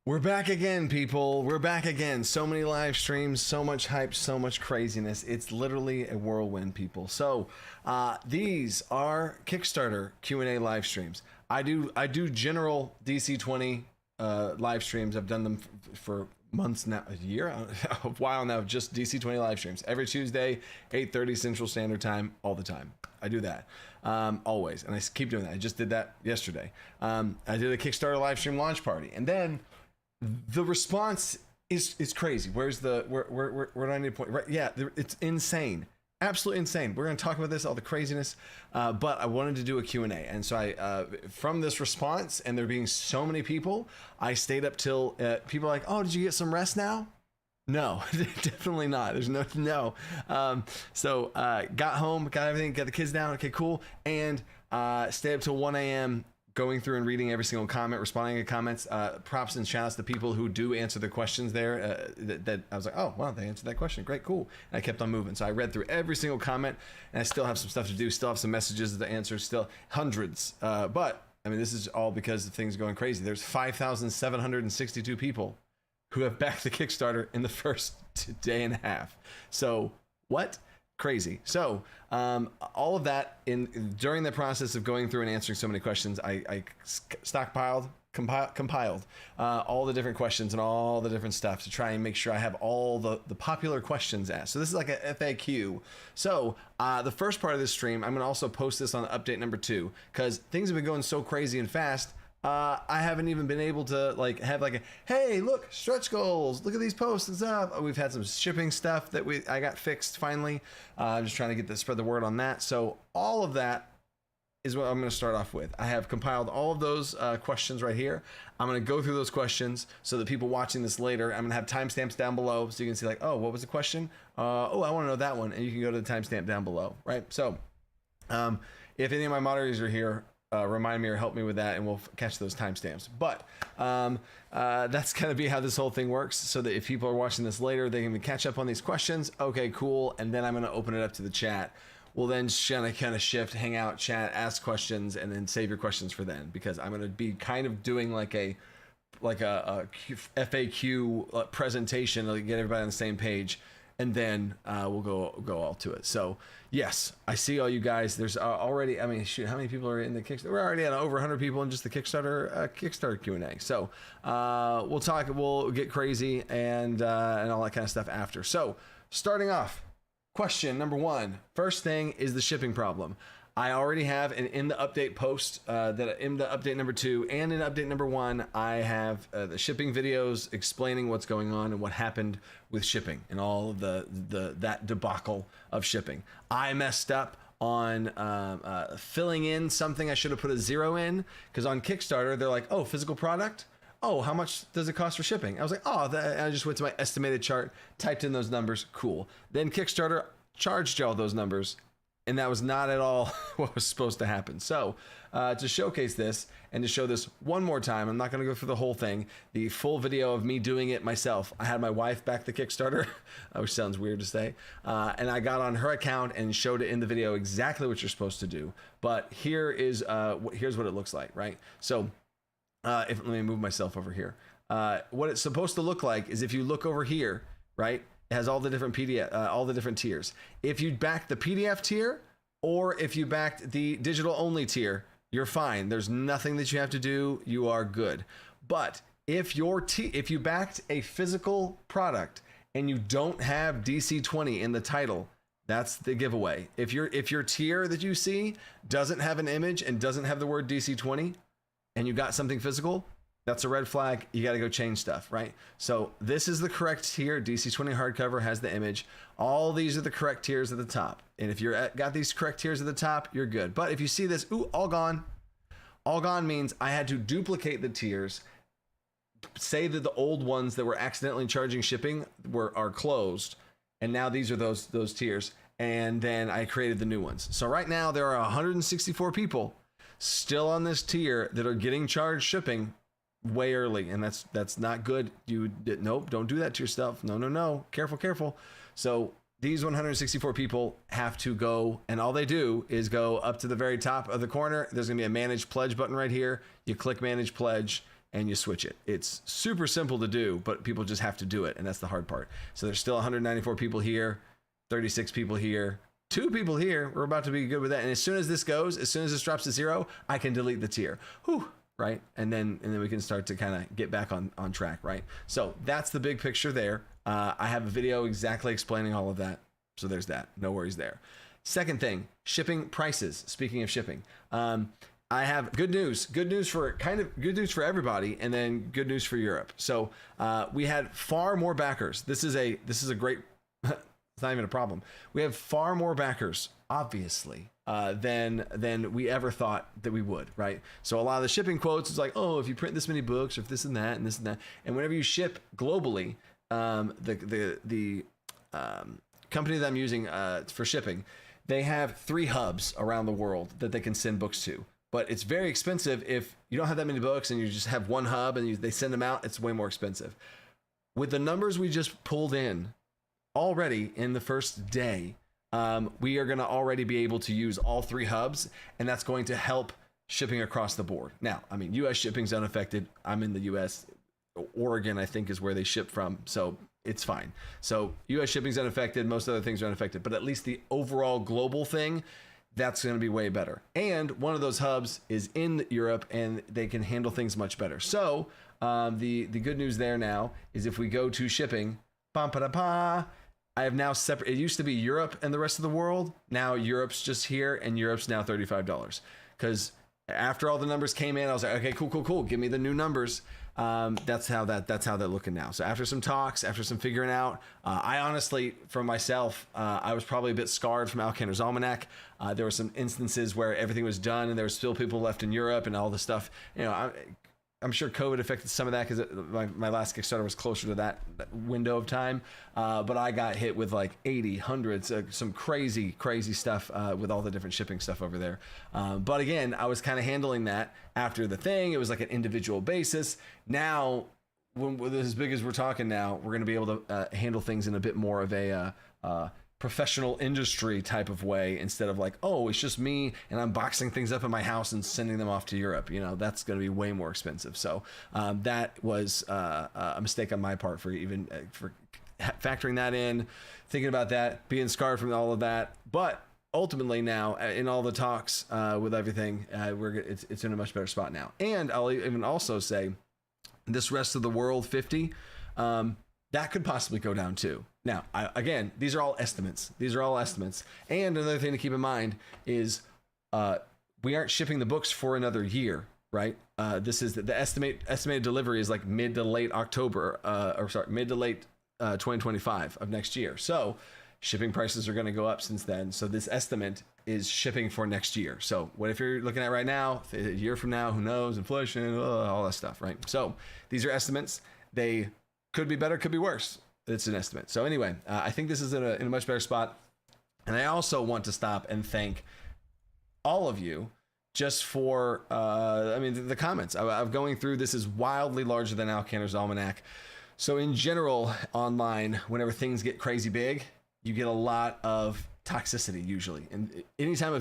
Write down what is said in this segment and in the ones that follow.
We're back again, people. We're back again. So many live streams, so much hype, so much craziness. It's literally a whirlwind, people. So these are Kickstarter Q&A live streams. I do general DC20 live streams. I've done them for months now, a year, a while now, just DC20 live streams. Every Tuesday, 8:30 Central Standard Time, all the time. I do that always, and I keep doing that. I just did that yesterday. I did a Kickstarter live stream launch party, and then the response is crazy. Where do I need to point? Right, yeah, it's insane, absolutely insane. We're going to talk about this, all the craziness, but I wanted to do a Q&A, and so I from this response and there being so many people, I stayed up till people are like, oh, did you get some rest now? No, definitely not. There's no. So got home, got everything, got the kids down. Okay, cool, and stayed up till 1 a.m. going through and reading every single comment, responding to comments. Props and shouts to people who do answer the questions there. That I was like, oh, wow, they answered that question. Great, cool. And I kept on moving. So I read through every single comment, and I still have some stuff to do. Still have some messages to answer. Still hundreds. But I mean, this is all because of things going crazy. There's 5,762 people who have backed the Kickstarter in the first day and a half. So what? Crazy. So all of that during the process of going through and answering so many questions, I stockpiled, compiled all the different questions and all the different stuff to try and make sure I have all the popular questions asked. So this is like a FAQ. So the first part of this stream, I'm going to also post this on update number 2 because things have been going so crazy and fast. I haven't even been able to have a, hey, look, stretch goals, look at these posts and stuff. We've had some shipping stuff that I got fixed finally. I'm just trying to spread the word on that. So all of that is what I'm going to start off with. I have compiled all of those questions right here. I'm going to go through those questions so that people watching this later, I'm going to have timestamps down below so you can see like, oh, what was the question? Oh, I want to know that one. And you can go to the timestamp down below, right? So if any of my moderators are here, remind me or help me with that, and we'll catch those timestamps. But that's going to be how this whole thing works, so that if people are watching this later, they can catch up on these questions. Okay, cool. And then I'm going to open it up to the chat. We'll then kind of shift, hang out, chat, ask questions, and then save your questions for then, because I'm going to be kind of doing like a FAQ presentation to get everybody on the same page. And then we'll go all to it. So yes, I see all you guys. There's already, I mean, shoot, how many people are in the Kickstarter? We're already at over 100 people in just the Kickstarter Q&A. So we'll get crazy and all that kind of stuff after. So starting off, question number 1. First thing is the shipping problem. I already have, and in the update post, that in the update number 2 and in update number 1, I have the shipping videos explaining what's going on and what happened with shipping and all of that debacle of shipping. I messed up on filling in something I should have put a 0 in, because on Kickstarter they're like, oh, physical product. Oh, how much does it cost for shipping? I was like, oh, I just went to my estimated chart, typed in those numbers. Cool. Then Kickstarter charged you all those numbers. And that was not at all what was supposed to happen. So to showcase this and to show this one more time, I'm not going to go through the whole thing, the full video of me doing it myself. I had my wife back the Kickstarter, which sounds weird to say. And I got on her account and showed it in the video exactly what you're supposed to do. But here's what it looks like, right? So let me move myself over here. What it's supposed to look like is if you look over here, right? It has all the different PDF, all the different tiers. If you backed the PDF tier, or if you backed the digital only tier, you're fine. There's nothing that you have to do. You are good. But if you backed a physical product and you don't have DC20 in the title, that's the giveaway. If your tier that you see doesn't have an image and doesn't have the word DC20, and you got something physical, that's a red flag. You got to go change stuff, right? So this is the correct tier. DC20 hardcover has the image. All these are the correct tiers at the top. And if you're got these correct tiers at the top, you're good. But if you see this, ooh, all gone. All gone means I had to duplicate the tiers. Say that the old ones that were accidentally charging shipping are closed, and now these are those tiers. And then I created the new ones. So right now there are 164 people still on this tier that are getting charged shipping way early, and that's not good. Nope, don't do that to yourself. No, careful. So these 164 people have to go, and all they do is go up to the very top of the corner. There's gonna be a manage pledge button right here. You click manage pledge, and you switch it. It's super simple to do, but people just have to do it, and that's the hard part. So there's still 194 people here, 36 people here, 2 people here. We're about to be good with that. And as soon as this goes, as soon as this drops to 0, I can delete the tier. Whew, right? And then we can start to kind of get back on track, right? So that's the big picture there. I have a video exactly explaining all of that. So there's that. No worries there. Second thing, shipping prices. Speaking of shipping, I have good news. Good news for everybody, and then good news for Europe. So we had far more backers. This is a great. It's not even a problem. We have far more backers, obviously, than we ever thought that we would, right? So a lot of the shipping quotes is like, oh, if you print this many books, or if this and that, and this and that, and whenever you ship globally, the company that I'm using for shipping, they have 3 hubs around the world that they can send books to. But it's very expensive if you don't have that many books and you just have one hub and they send them out. It's way more expensive. With the numbers we just pulled in already in the first day, we are going to already be able to use all 3 hubs, and that's going to help shipping across the board. Now, I mean, U.S. shipping's unaffected. I'm in the U.S. Oregon, I think, is where they ship from, so it's fine. So U.S. shipping's unaffected. Most other things are unaffected, but at least the overall global thing, that's going to be way better. And one of those hubs is in Europe, and they can handle things much better. So the good news there now is if we go to shipping, I have now separate. It used to be Europe and the rest of the world. Now Europe's just here, and Europe's now $35. Because after all the numbers came in, I was like, okay, cool. Give me the new numbers. That's how they're looking now. So after some talks, after some figuring out, I honestly, for myself, I was probably a bit scarred from Alexander's Almanac. There were some instances where everything was done and there were still people left in Europe and all this stuff. You know, I'm sure COVID affected some of that because my last Kickstarter was closer to that window of time. But I got hit with like 80, hundreds, some crazy stuff with all the different shipping stuff over there. But again, I was kind of handling that after the thing. It was like an individual basis. Now, when as big as we're talking now, we're going to be able to handle things in a bit more of a professional industry type of way, instead of like, oh, it's just me and I'm boxing things up in my house and sending them off to Europe. You know, that's going to be way more expensive. So that was a mistake on my part for factoring that in, thinking about that, being scarred from all of that. But ultimately now, in all the talks with everything, it's in a much better spot now. And I'll even also say this rest of the world 50, that could possibly go down too. Now, again, these are all estimates. And another thing to keep in mind is we aren't shipping the books for another year, right? This is the estimated delivery is like mid to late 2025 of next year. So shipping prices are going to go up since then. So this estimate is shipping for next year. So what if you're looking at right now, a year from now, who knows, inflation, all that stuff, right? So these are estimates. They could be better, could be worse. It's an estimate. So anyway, I think this is in a much better spot. And I also want to stop and thank all of you just for, the comments. I'm going through, this is wildly larger than Alexander's Almanac. So in general, online, whenever things get crazy big, you get a lot of toxicity usually. And anytime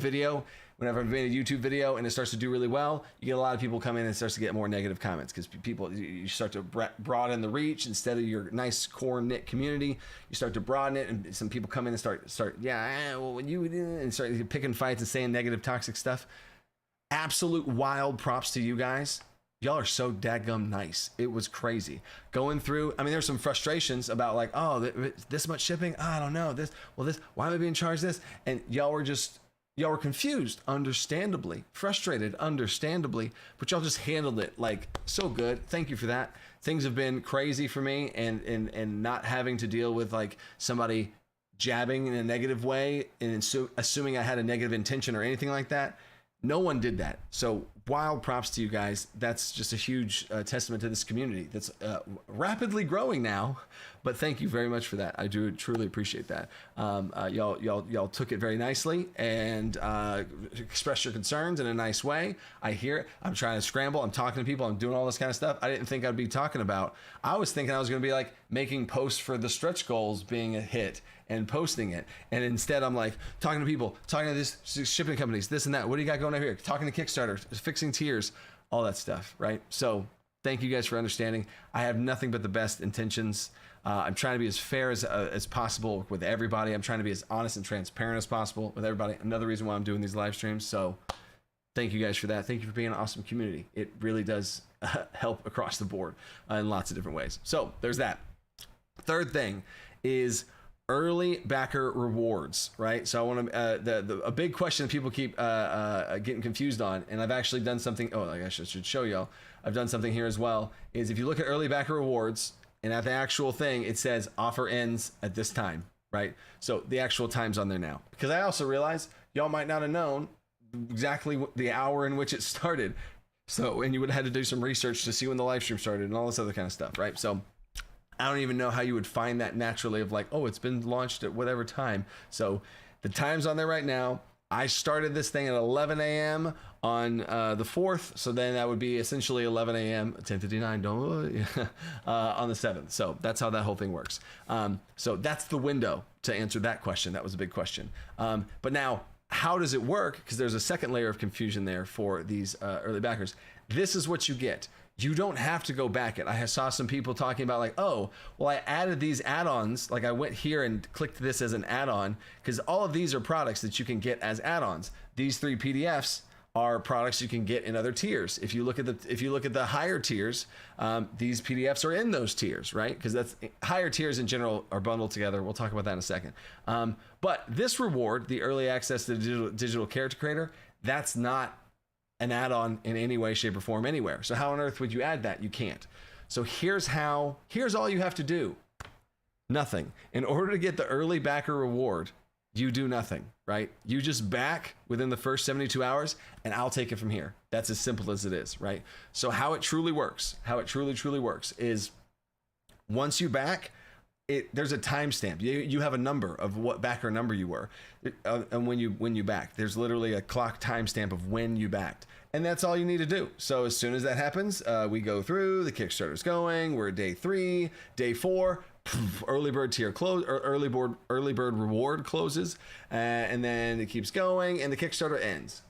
whenever I've made a YouTube video and it starts to do really well, you get a lot of people come in and it starts to get more negative comments because you start to broaden the reach instead of your nice core knit community. You start to broaden it, and some people come in and start start picking fights and saying negative, toxic stuff. Absolute wild props to you guys. Y'all are so dadgum nice. It was crazy going through. I mean, there's some frustrations about like, oh, this much shipping. I don't know why am I being charged this? And y'all were confused, understandably, frustrated, understandably, but y'all just handled it like so good. Thank you for that. Things have been crazy for me, and not having to deal with like somebody jabbing in a negative way and assuming I had a negative intention or anything like that. No one did that. So wild props to you guys. That's just a huge testament to this community that's rapidly growing now. But thank you very much for that. I do truly appreciate that. Y'all took it very nicely and expressed your concerns in a nice way. I hear it. I'm trying to scramble. I'm talking to people. I'm doing all this kind of stuff. I didn't think I'd be talking about. I was thinking I was going to be like making posts for the stretch goals being a hit and posting it. And instead I'm like talking to people, talking to this shipping companies, this and that. What do you got going over here? Talking to Kickstarter, fixing tiers, all that stuff, right? So Thank you guys for understanding. I have nothing but the best intentions. I'm trying to be as fair as possible with everybody. I'm trying to be as honest and transparent as possible with everybody. Another reason why I'm doing these live streams. So thank you guys for that. Thank you for being an awesome community. It really does help across the board in lots of different ways. So there's that. Third thing is early backer rewards, right? So I want to, a big question that people keep getting confused on, and I've actually done something, oh, I guess I should show y'all. I've done something here as well, is if you look at early backer rewards, and at the actual thing, it says offer ends at this time, right? So the actual time's on there now. Because I also realize y'all might not have known exactly the hour in which it started. So, and you would have had to do some research to see when the live stream started and all this other kind of stuff, right? So I don't even know how you would find that naturally of like, oh, it's been launched at whatever time. So the time's on there right now. I started this thing at 11 a.m. on the 4th. So then that would be essentially 11 a.m. 10:59 on the 7th. So that's how that whole thing works. So that's the window to answer that question. That was a big question. But now, how does it work? Because there's a second layer of confusion there for these early backers. This is what you get. You don't have to go back it. I saw some people talking about like, oh, well, I added these add-ons. Like I went here and clicked this as an add-on because all of these are products that you can get as add-ons. These 3 PDFs are products you can get in other tiers. If you look at the higher tiers, these PDFs are in those tiers, right? Because that's higher tiers in general are bundled together. We'll talk about that in a second. But this reward, the early access to the digital character creator, that's not an add-on in any way, shape, or form anywhere. So how on earth would you add that? You can't. So here's all you have to do. Nothing. In order to get the early backer reward, you do nothing, right? You just back within the first 72 hours and I'll take it from here. That's as simple as it is, right? So how it truly works, truly works is once you back, there's a timestamp. You have a number of what backer number you were, and when you back, there's literally a clock timestamp of when you backed, and that's all you need to do. So as soon as that happens, we go through. The Kickstarter's going. We're at day 3, day 4. Early bird tier close, or early bird reward closes, and then it keeps going, and the Kickstarter ends.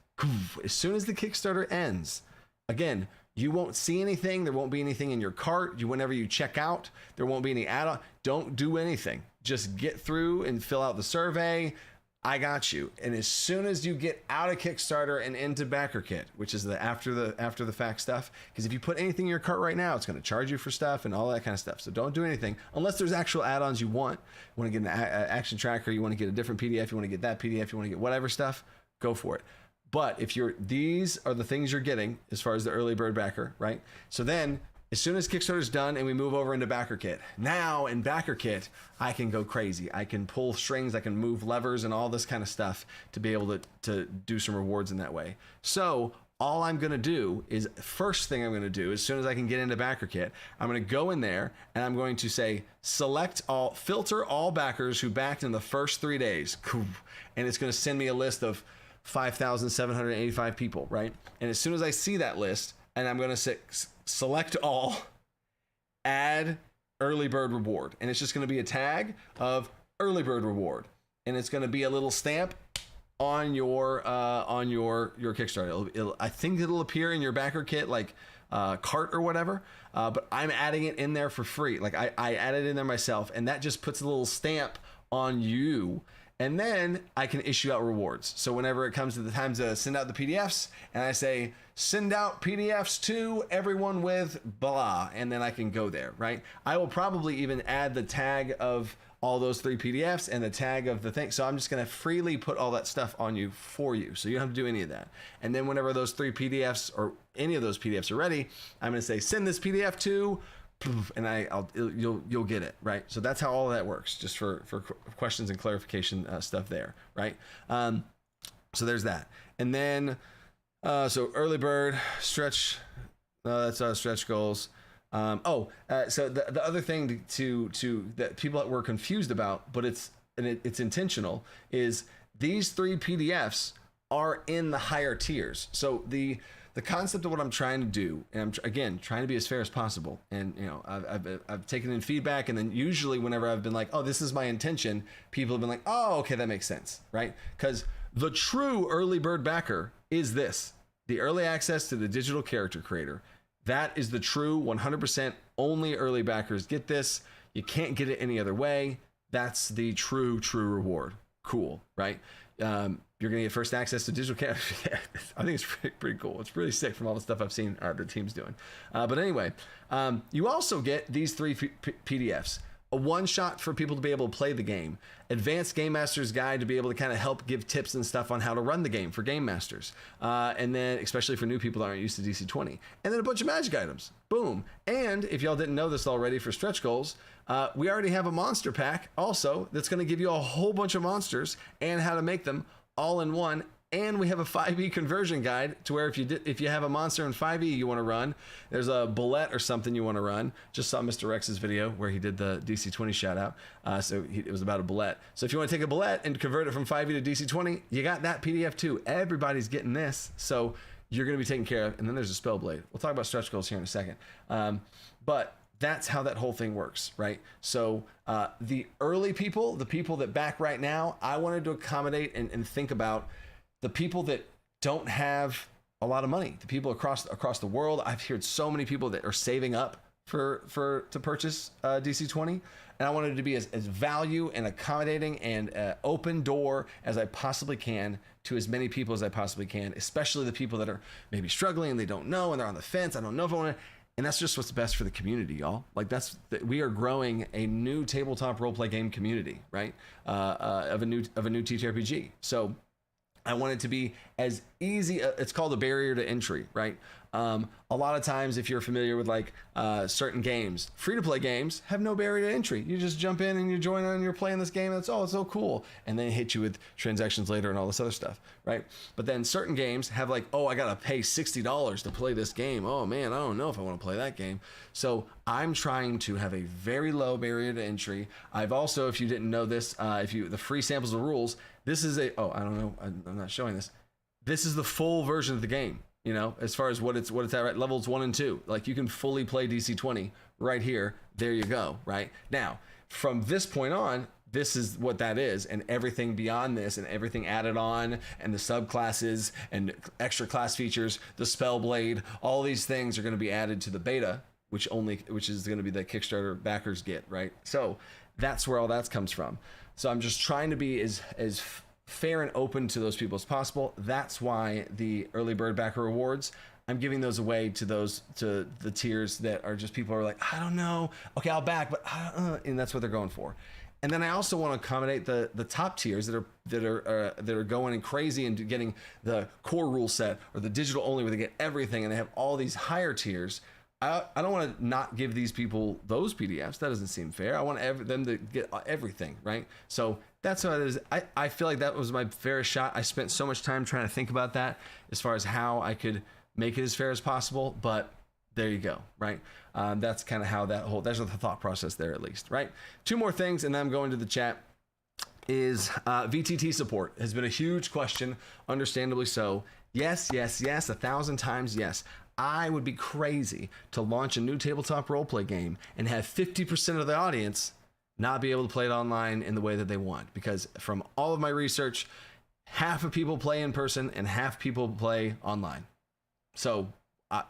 As soon as the Kickstarter ends, again, you won't see anything. There won't be anything in your cart. Whenever you check out, there won't be any add-on. Don't do anything. Just get through and fill out the survey. I got you. And as soon as you get out of Kickstarter and into BackerKit, which is the after the fact stuff, because if you put anything in your cart right now, it's going to charge you for stuff and all that kind of stuff. So don't do anything unless there's actual add-ons you want. You want to get an action tracker, you want to get a different PDF, you want to get that PDF, you want to get whatever stuff, go for it. But if these are the things you're getting as far as the early bird backer, right? So then as soon as Kickstarter's done and we move over into BackerKit, now in BackerKit, I can go crazy. I can pull strings, I can move levers and all this kind of stuff to be able to do some rewards in that way. So all I'm gonna do is, first thing I'm gonna do, as soon as I can get into BackerKit, I'm gonna go in there and I'm going to say, filter all backers who backed in the first 3 days. And it's gonna send me a list of 5,785 people, right? And as soon as I see that list, and I'm going to select all, add early bird reward, and it's just going to be a tag of early bird reward, and it's going to be a little stamp on your Kickstarter. I think it'll appear in your BackerKit like cart or whatever, but I'm adding it in there for free. Like I added it in there myself, and that just puts a little stamp on you. And then I can issue out rewards. So whenever it comes to the time to send out the PDFs, and I say, send out PDFs to everyone with blah, and then I can go there, right? I will probably even add the tag of all those 3 PDFs and the tag of the thing. So I'm just gonna freely put all that stuff on you for you. So you don't have to do any of that. And then whenever those 3 PDFs or any of those PDFs are ready, I'm gonna say, send this PDF to, and you'll get it, right? So that's how all of that works, just for questions and clarification stuff there, right? So there's that. And then so early bird stretch, that's stretch goals. So the other thing to that people that were confused about, but it's intentional, is these 3 PDFs are in the higher tiers. So the concept of what I'm trying to do, and I'm again trying to be as fair as possible, and I've taken in feedback, and then usually whenever I've been like, oh, this is my intention, people have been like, oh, okay, that makes sense, right? Because the true early bird backer is this: the early access to the digital character creator. That is the true 100% only early backers get this. You can't get it any other way. That's the true reward. Cool, right? You're going to get first access to digital camera. I think it's pretty cool. It's really sick from all the stuff I've seen the team's doing. But anyway, you also get these 3 PDFs. A one-shot for people to be able to play the game, advanced game master's guide to be able to kind of help give tips and stuff on how to run the game for game masters, and then especially for new people that aren't used to DC20, and then a bunch of magic items. Boom. And if y'all didn't know this already, for stretch goals, we already have a monster pack also that's going to give you a whole bunch of monsters and how to make them all in one. And we have a 5e conversion guide to where if you have a monster in 5e you want to run, there's a bullet or something you want to run. Just saw Mr. Rex's video where he did the DC20 shout out. It was about a bullet. So if you want to take a bullet and convert it from 5e to DC20, you got that PDF too. Everybody's getting this. So you're going to be taken care of. And then there's a spell blade. We'll talk about stretch goals here in a second. But that's how that whole thing works, right? So the early people, the people that back right now, I wanted to accommodate and think about the people that don't have a lot of money, the people across the world. I've heard so many people that are saving up to purchase DC20, and I wanted to be as value and accommodating and open door as I possibly can to as many people as I possibly can, especially the people that are maybe struggling and they don't know and they're on the fence. I don't know if I want to. And that's just what's best for the community, y'all. Like we are growing a new tabletop roleplay game community, right? Of a new TTRPG. So I want it to be as easy. It's called a barrier to entry, right? A lot of times, if you're familiar with like certain games, free-to-play games have no barrier to entry. You just jump in and you join and you're playing this game. It's so cool, and then hit you with transactions later and all this other stuff, right? But then certain games have like, oh, I gotta pay $60 to play this game. Oh man, I don't know if I want to play that game. So I'm trying to have a very low barrier to entry. I've also, if you didn't know this, the free samples of rules. This is I don't know. I'm not showing this. This is the full version of the game. You know, as far as what it's at, right? Levels 1 and 2. Like you can fully play DC20 right here. There you go. Right now, from this point on, this is what that is, and everything beyond this, and everything added on, and the subclasses and extra class features, the spell blade, all these things are going to be added to the beta, which is going to be the Kickstarter backers get, right? So that's where all that comes from. So I'm just trying to be as fair and open to those people as possible. That's why the early bird backer rewards, I'm giving those away to the tiers that are just people who are like, I don't know, okay, I'll back, but and that's what they're going for. And then I also want to accommodate the top tiers that are going and crazy and getting the core rule set or the digital only where they get everything, and they have all these higher tiers. I don't want to not give these people those PDFs. That doesn't seem fair. I want them to get everything, right? So that's what it is. I feel like that was my fairest shot. I spent so much time trying to think about that as far as how I could make it as fair as possible, but there you go, right? That's kind of how that's the thought process there, at least, right? 2 more things, and then I'm going to the chat. Is VTT support has been a huge question, understandably so. Yes, 1,000 times yes. I would be crazy to launch a new tabletop roleplay game and have 50% of the audience not be able to play it online in the way that they want, because from all of my research, half of people play in person and half people play online. So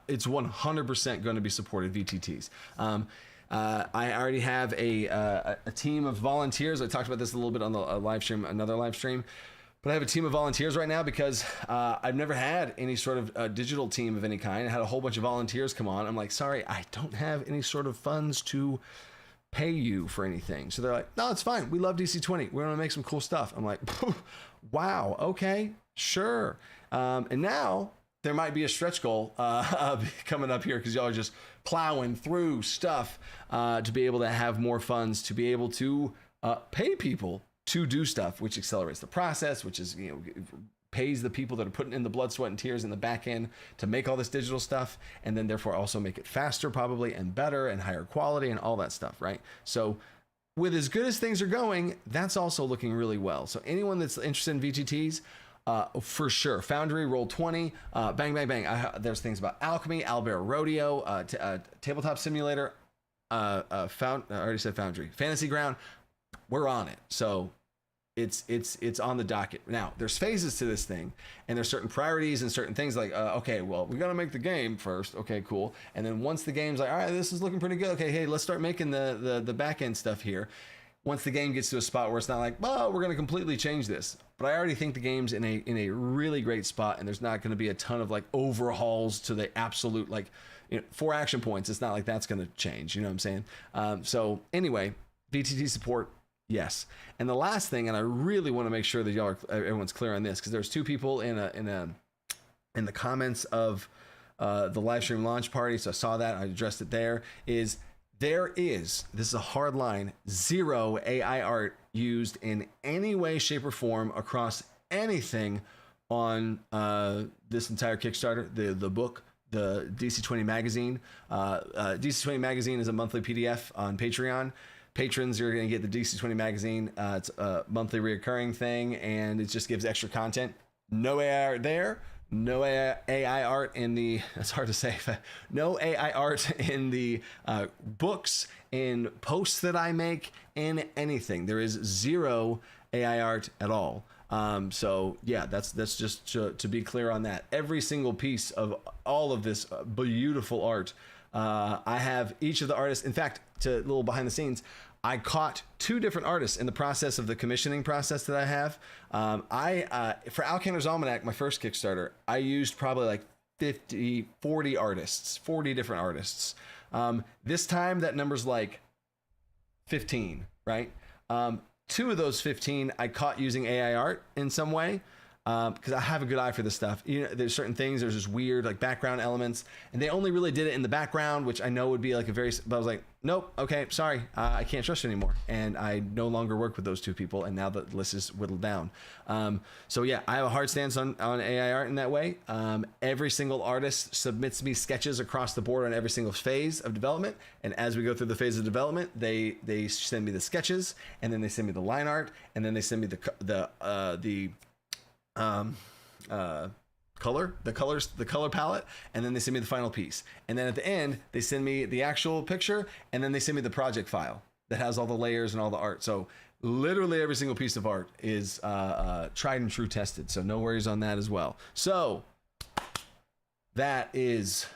it's 100% going to be supported VTTs. I already have a team of volunteers. I talked about this a little bit on the another live stream. But I have a team of volunteers right now because I've never had any sort of digital team of any kind. I had a whole bunch of volunteers come on. I'm like, sorry, I don't have any sort of funds to pay you for anything. So they're like, no, it's fine. We love DC20. We're going to make some cool stuff. I'm like, wow, okay, sure. And now there might be a stretch goal coming up here because y'all are just plowing through stuff to be able to have more funds, to be able to pay people to do stuff, which accelerates the process, which is, pays the people that are putting in the blood, sweat, and tears in the back end to make all this digital stuff, and then therefore also make it faster probably and better and higher quality and all that stuff, right? So with as good as things are going, that's also looking really well. So anyone that's interested in VTTs, for sure. Foundry, Roll20, bang, bang, bang. There's things about Alchemy, Owlbear Rodeo, Tabletop Simulator, I already said Foundry, Fantasy Ground. We're on it. So it's on the docket. Now there's phases to this thing, and there's certain priorities and certain things like okay, well, we got to make the game first. Okay, cool. And then once the game's like, all right, this is looking pretty good. Okay, hey, let's start making the back end stuff here. Once the game gets to a spot where it's not like, well, we're going to completely change this, but I already think the game's in a really great spot, and there's not going to be a ton of like overhauls to the absolute, like, 4 action points. It's not like that's going to change. You know what I'm saying? So anyway, VTT support, yes. And the last thing, and I really want to make sure that everyone's clear on this, because there's 2 people in the comments of the live stream launch party. So I saw that, I addressed it there. This is a hard line, 0 AI art used in any way, shape, or form across anything on this entire Kickstarter, the book, the DC20 magazine. DC20 magazine is a monthly PDF on Patreon. Patrons are going to get the DC20 magazine. It's a monthly reoccurring thing, and it just gives extra content. No AI art there. No AI art in the, it's hard to say, no AI art in the books, in posts that I make, in anything. There is 0 AI art at all. So yeah, that's just to be clear on that. Every single piece of all of this beautiful art, I have each of the artists. In fact, to a little behind the scenes, I caught 2 different artists in the process of the commissioning process that I have. For Alcantar's Almanac, my first Kickstarter, I used probably like 40 artists, 40 different artists. This time that number's like 15, right? 2 of those 15 I caught using AI art in some way, because I have a good eye for this stuff. There's certain things, there's just weird like background elements, and they only really did it in the background, which I know would be like but I was like, nope, okay, sorry, I can't trust you anymore. And I no longer work with those 2 people, and now the list is whittled down. So yeah, I have a hard stance on AI art in that way. Every single artist submits me sketches across the board on every single phase of development, and as we go through the phase of development, they send me the sketches, and then they send me the line art, and then they send me the color palette, and then they send me the final piece, and then at the end they send me the actual picture, and then they send me the project file that has all the layers and all the art. So literally every single piece of art is tried and true tested, so no worries on that as well. So that is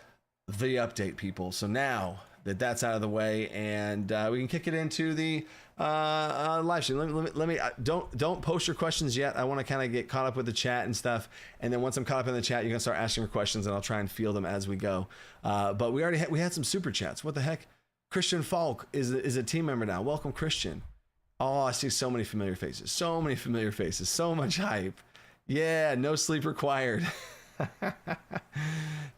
the update, people. So now that that's out of the way, and we can kick it into the live stream. Let me don't post your questions yet. I want to kind of get caught up with the chat and stuff, and then once I'm caught up in the chat, you can start asking your questions, and I'll try and field them as we go. But we already had some super chats. What the heck? Christian Falk is a team member now. Welcome, Christian. Oh, I see so many familiar faces. So many familiar faces. So much hype. Yeah, no sleep required.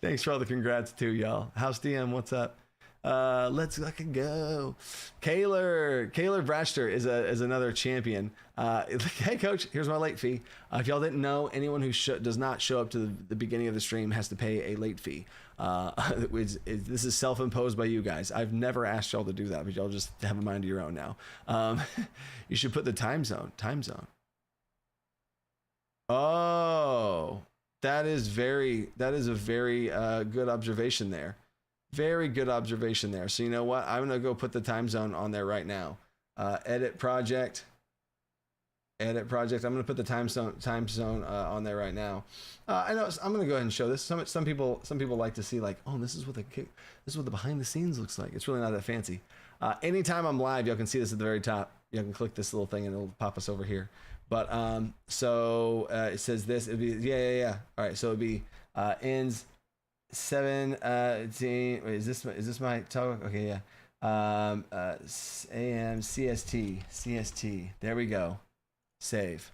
Thanks for all the congrats too, y'all. House DM, what's up? Let's fucking go. Kaylor Bratcher is another champion. Hey coach, here's my late fee. If y'all didn't know, anyone who does not show up to the beginning of the stream has to pay a late fee. This is self-imposed by you guys. I've never asked y'all to do that, but y'all just have a mind of your own now. You should put the time zone. Oh, that is a very good observation there. Very good observation there. So you know what? I'm gonna go put the time zone on there right now. Edit project. I'm gonna put the time zone on there right now. I know I'm gonna go ahead and show this. Some people like to see like, oh, this is what the behind the scenes looks like. It's really not that fancy. Anytime I'm live, y'all can see this at the very top. You can click this little thing and it'll pop us over here. But it says this. It'd be yeah. All right, so it'd be ends 17. Wait, is this my talk? Okay, yeah. AM CST. There we go. Save.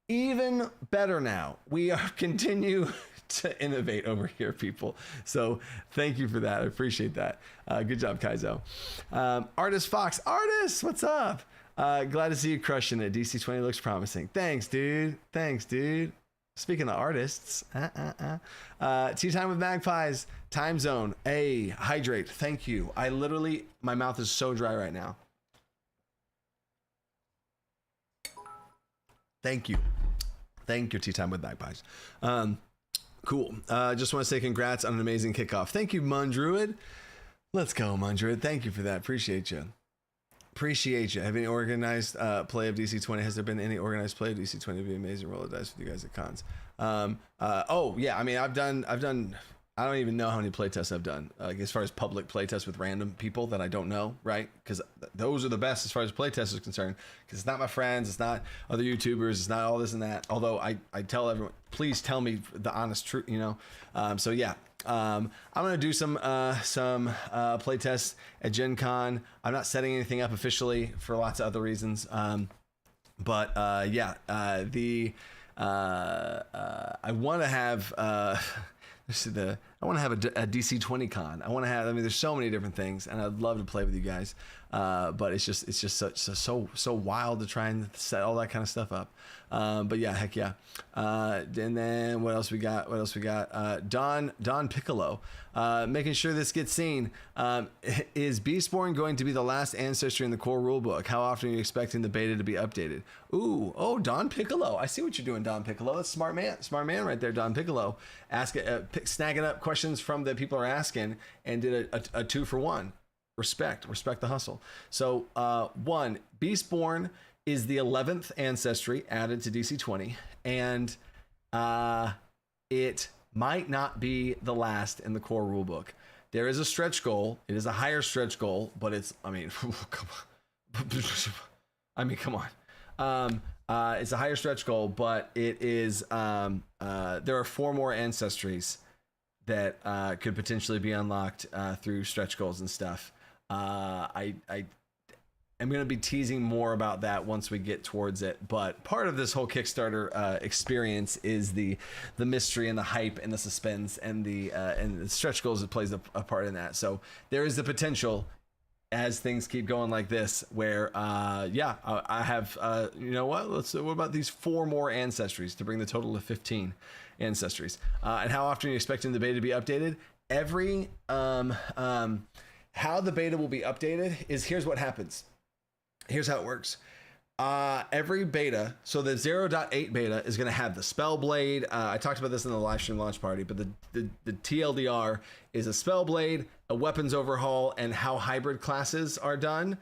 Even better now. We are continue to innovate over here, people. So thank you for that. I appreciate that. Good job, Kaizo. Artist Fox. Artist, what's up? Glad to see you crushing it. DC20 looks promising. Thanks, dude. Speaking of artists, tea time with magpies, time zone, hydrate. Thank you. My mouth is so dry right now. Thank you, tea time with magpies. Cool. Just want to say congrats on an amazing kickoff. Thank you, Mundruid. Let's go, Mundruid. Thank you for that. Appreciate you. Appreciate you. Have any organized play of DC20? Has there been any organized play of DC20? It'd be amazing. Roll of dice with you guys at cons. Oh yeah, I mean, I've done. I don't even know how many playtests I've done. As far as public playtests with random people that I don't know, right? Because those are the best as far as playtests is concerned. Because it's not my friends, it's not other YouTubers, it's not all this and that. Although I tell everyone, please tell me the honest truth, you know. So yeah. I'm gonna do some playtests at Gen Con. I'm not setting anything up officially for lots of other reasons. But yeah, I want to have I want to have a DC20 con. I want to have. I mean, there's so many different things, and I'd love to play with you guys. But it's just so wild to try and set all that kind of stuff up. But yeah, heck yeah. And then what else we got? Don Piccolo, making sure this gets seen. Is Beastborn going to be the last ancestry in the core rulebook? How often are you expecting the beta to be updated? Don Piccolo. I see what you're doing, Don Piccolo. That's smart man right there, Don Piccolo. Snagging up questions from the people are asking, and did a 2-for-1. Respect the hustle. So one, Beastborn is the 11th ancestry added to DC20, and it might not be the last in the core rulebook. There is a stretch goal. It is a higher stretch goal, but it's, I mean, come on. It's a higher stretch goal, but it is, there are 4 more ancestries that could potentially be unlocked through stretch goals and stuff. I'm going to be teasing more about that once we get towards it, but part of this whole Kickstarter experience is the mystery and the hype and the suspense and the stretch goals that plays a part in that. So there is the potential, as things keep going like this, where I have you know what? What about these 4 more ancestries to bring the total to 15 ancestries? And how often are you expecting the beta to be updated? How the beta will be updated is, here's what happens. Here's how it works. Every beta, so the 0.8 beta is going to have the Spellblade. I talked about this in the live stream launch party, but the TLDR is a Spellblade, a weapons overhaul, and how hybrid classes are done.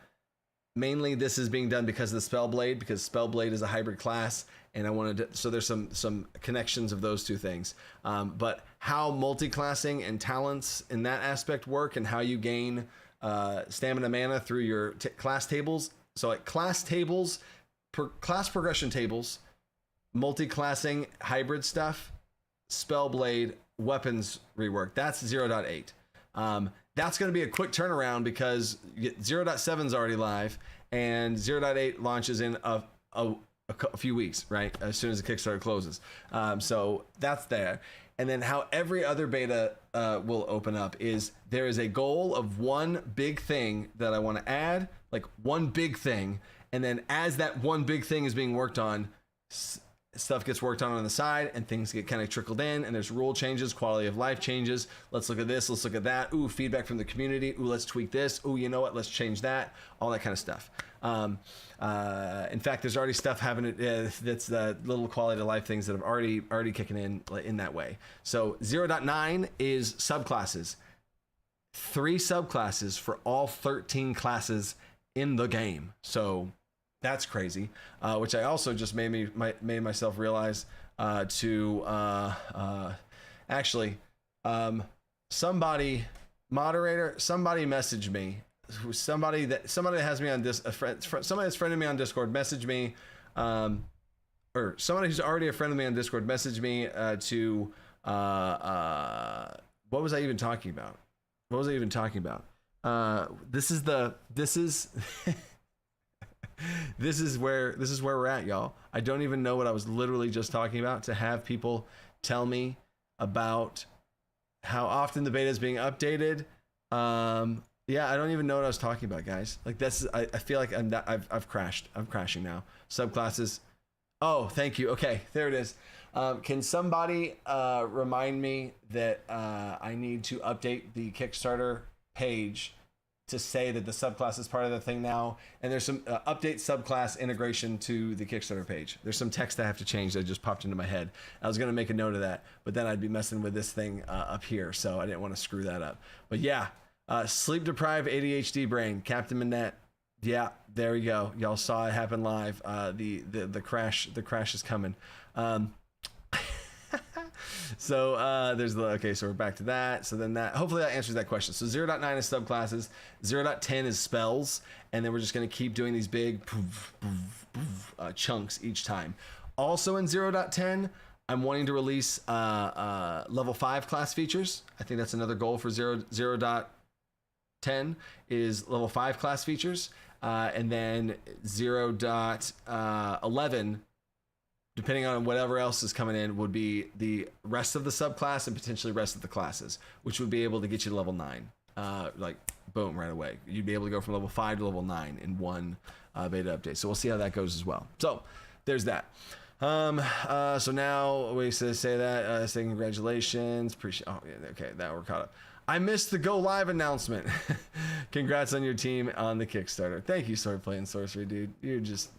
Mainly this is being done because of the Spellblade, because Spellblade is a hybrid class, and I wanted to, so there's some connections of those two things. But how multi-classing and talents in that aspect work, and how you gain stamina mana through your class tables. So like class tables, class progression tables, multi-classing hybrid stuff, Spellblade, weapons rework. That's 0.8. That's going to be a quick turnaround because 0.7 is already live, and 0.8 launches in a few weeks, right? As soon as the Kickstarter closes. So that's there. And then how every other beta will open up is there is a goal of one big thing that I want to add, like one big thing. And then as that one big thing is being worked on, stuff gets worked on the side, and things get kind of trickled in, and there's rule changes, quality of life changes. Let's look at this, let's look at that. Ooh, feedback from the community. Ooh, let's tweak this. Ooh, you know what? Let's change that. All that kind of stuff. In fact, there's already stuff having that's the little quality of life things that have already kicking in that way. So 0.9 is subclasses. 3 subclasses for all 13 classes in the game. So that's crazy, which I also just made myself realize actually somebody messaged me, somebody that has me on somebody that's friended me on Discord messaged me, or somebody who's already a friend of me on Discord messaged me what was I even talking about? This is where we're at, y'all. I don't even know what I was literally just talking about, to have people tell me about how often the beta is being updated. Yeah, I don't even know what I was talking about, guys. Like I feel like I've crashed. I'm crashing now. Subclasses. Oh, thank you. Okay, there it is. Can somebody remind me that I need to update the Kickstarter page to say that the subclass is part of the thing now, and there's some update subclass integration to the Kickstarter page. There's some text I have to change that just popped into my head. I was gonna make a note of that, but then I'd be messing with this thing up here, so I didn't want to screw that up. But yeah, sleep deprived ADHD brain, Captain Manette. Yeah, there we go. Y'all saw it happen live. The crash is coming. So there's the okay. So we're back to that. So then that hopefully that answers that question. So 0.9 is subclasses, 0.10 is spells, and then we're just going to keep doing these big chunks each time. Also in 0.10, I'm wanting to release level 5 class features. I think that's another goal for 0.10 is level 5 class features, and then 0.11. Depending on whatever else is coming in, would be the rest of the subclass and potentially rest of the classes, which would be able to get you to level 9. Like, boom, right away. You'd be able to go from level 5 to level 9 in one beta update. So we'll see how that goes as well. So there's that. So now we say that, saying congratulations. Appreciate. Oh, yeah, okay, that we're caught up. I missed the go live announcement. Congrats on your team on the Kickstarter. Thank you, Swordplay and Sorcery, dude. You're just,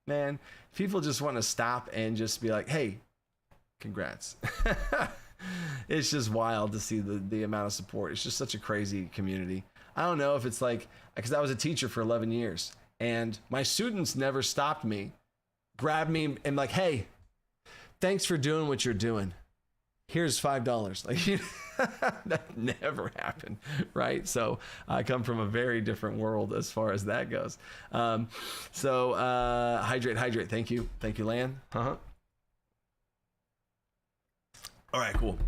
man. People just want to stop and just be like, hey, congrats. It's just wild to see the amount of support. It's just such a crazy community. I don't know if it's like, because I was a teacher for 11 years and my students never stopped me, grabbed me and like, hey, thanks for doing what you're doing. Here's $5. Like, that never happened, right? So I come from a very different world as far as that goes. Hydrate. Thank you, Lan. All right, cool.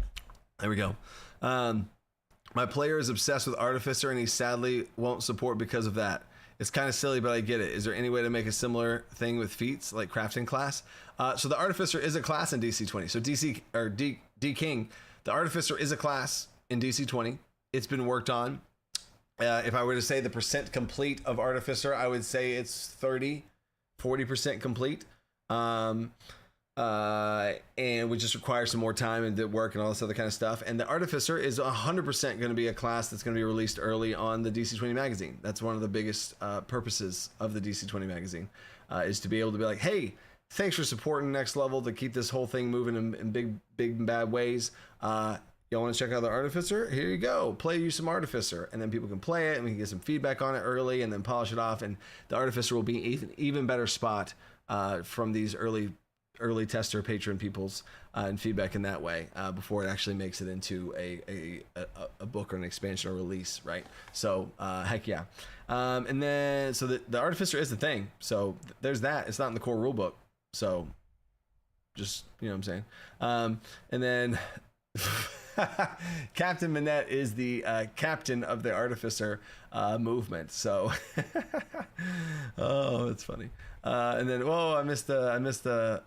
There we go. My player is obsessed with Artificer, and he sadly won't support because of that. It's kind of silly, but I get it. Is there any way to make a similar thing with feats like crafting class? So the Artificer is a class in DC20. So D King, the Artificer is a class in DC20. It's been worked on. If I were to say the percent complete of Artificer, I would say it's 40% complete. And we just require some more time and work and all this other kind of stuff. And the Artificer is 100% going to be a class that's going to be released early on the DC20 magazine. That's one of the biggest purposes of the DC20 magazine, is to be able to be like, hey, thanks for supporting Next Level to keep this whole thing moving in big and bad ways. Y'all want to check out the Artificer? Here you go. Play you some Artificer. And then people can play it and we can get some feedback on it early and then polish it off. And the Artificer will be an even better spot from these early tester patron peoples and feedback in that way before it actually makes it into a book or an expansion or release, right? So heck yeah. And then so the Artificer is the thing. So there's that. It's not in the core rule book. So just, you know what I'm saying? And then Captain Manette is the captain of the Artificer movement. So oh, it's funny. And then I missed the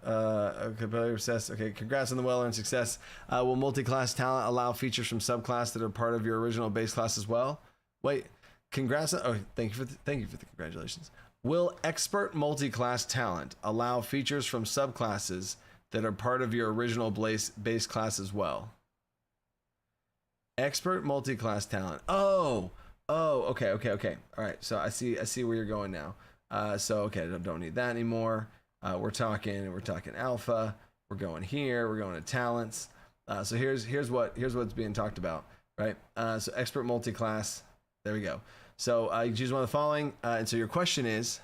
player obsessed. Okay, congrats on the well-earned success. Will multi-class talent allow features from subclass that are part of your original base class as well? Wait, congrats. Thank you for the congratulations. Will expert multi-class talent allow features from subclasses that are part of your original base class as well? Expert multi-class talent. Oh, okay. All right, so I see where you're going now. So okay, I don't need that anymore. We're talking alpha. We're going here. We're going to talents. So here's what's being talked about, right? So expert multi-class. There we go. So you choose one of the following. And so your question is,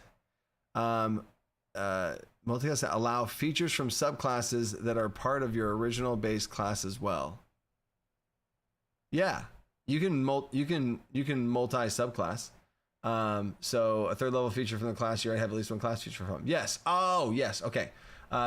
multi-class that allow features from subclasses that are part of your original base class as well. Yeah, you can multi subclass. So a third level feature from the class you already have at least one class feature from. Yes. Oh, yes. Okay.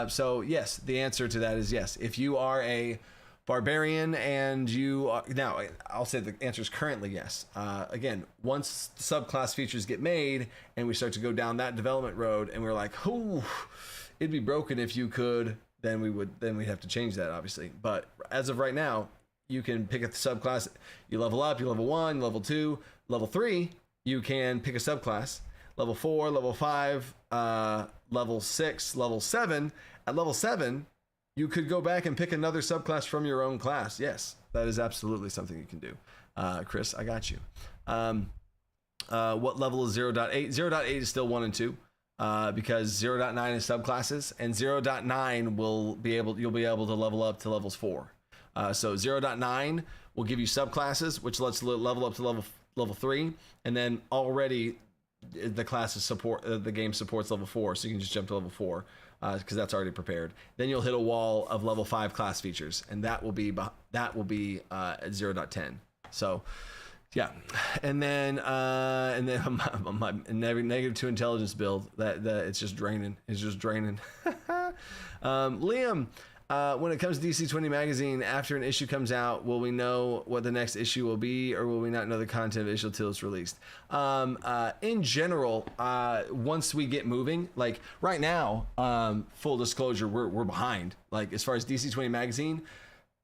So yes, the answer to that is yes. If you are a barbarian and you are, now I'll say the answer is currently yes. Again, once the subclass features get made and we start to go down that development road and we're like, oh, it'd be broken if you could, then we'd have to change that obviously. But as of right now, you can pick a subclass, you level up, you level 1, level 2, level 3, you can pick a subclass, level 4, level 5, level 6, level 7. At level 7, you could go back and pick another subclass from your own class. Yes, that is absolutely something you can do. Chris, I got you. What level is 0.8? 0.8 is still 1 and 2. Because 0.9 is subclasses, and 0.9 you'll be able to level up to levels 4. So 0.9 will give you subclasses, which lets level up to level 3, and then already the class is support, the game supports level 4, so you can just jump to level 4 because that's already prepared. Then you'll hit a wall of level 5 class features, and that will be at 0.10. So yeah, and then my -2 intelligence build that it's just draining. It's just draining. Liam, when it comes to DC20 magazine, after an issue comes out, will we know what the next issue will be, or will we not know the content of issue till it's released? In general, once we get moving, like right now, full disclosure, we're behind. Like as far as DC20 magazine,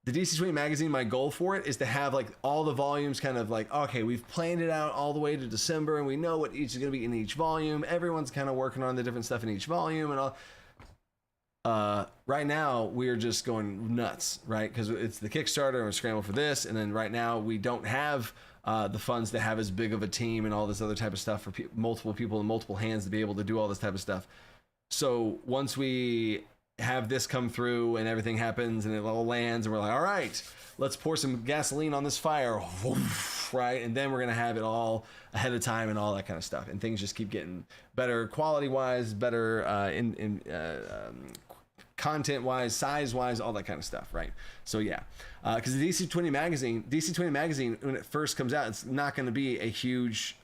the DC20 magazine, my goal for it is to have like all the volumes kind of like, okay, we've planned it out all the way to December, and we know what each is going to be in each volume. Everyone's kind of working on the different stuff in each volume and all. Right now we're just going nuts, right? Because it's the Kickstarter and we're scrambling for this, and then right now we don't have the funds to have as big of a team and all this other type of stuff for multiple people and multiple hands to be able to do all this type of stuff. So once we have this come through and everything happens and it all lands and we're like, all right, let's pour some gasoline on this fire, right? And then we're gonna have it all ahead of time and all that kind of stuff, and things just keep getting better quality wise, better content wise, size wise, all that kind of stuff, right? So yeah, because the DC20 magazine when it first comes out, it's not going to be a huge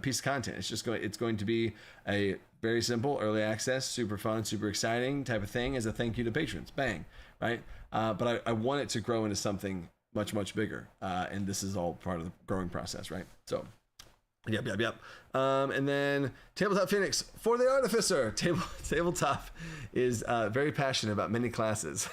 piece of content. It's going to be a very simple early access, super fun, super exciting type of thing as a thank you to patrons. Bang, right? But I want it to grow into something much bigger, and this is all part of the growing process, right? So yep. And then Tabletop Phoenix for the Artificer. Tabletop is very passionate about many classes.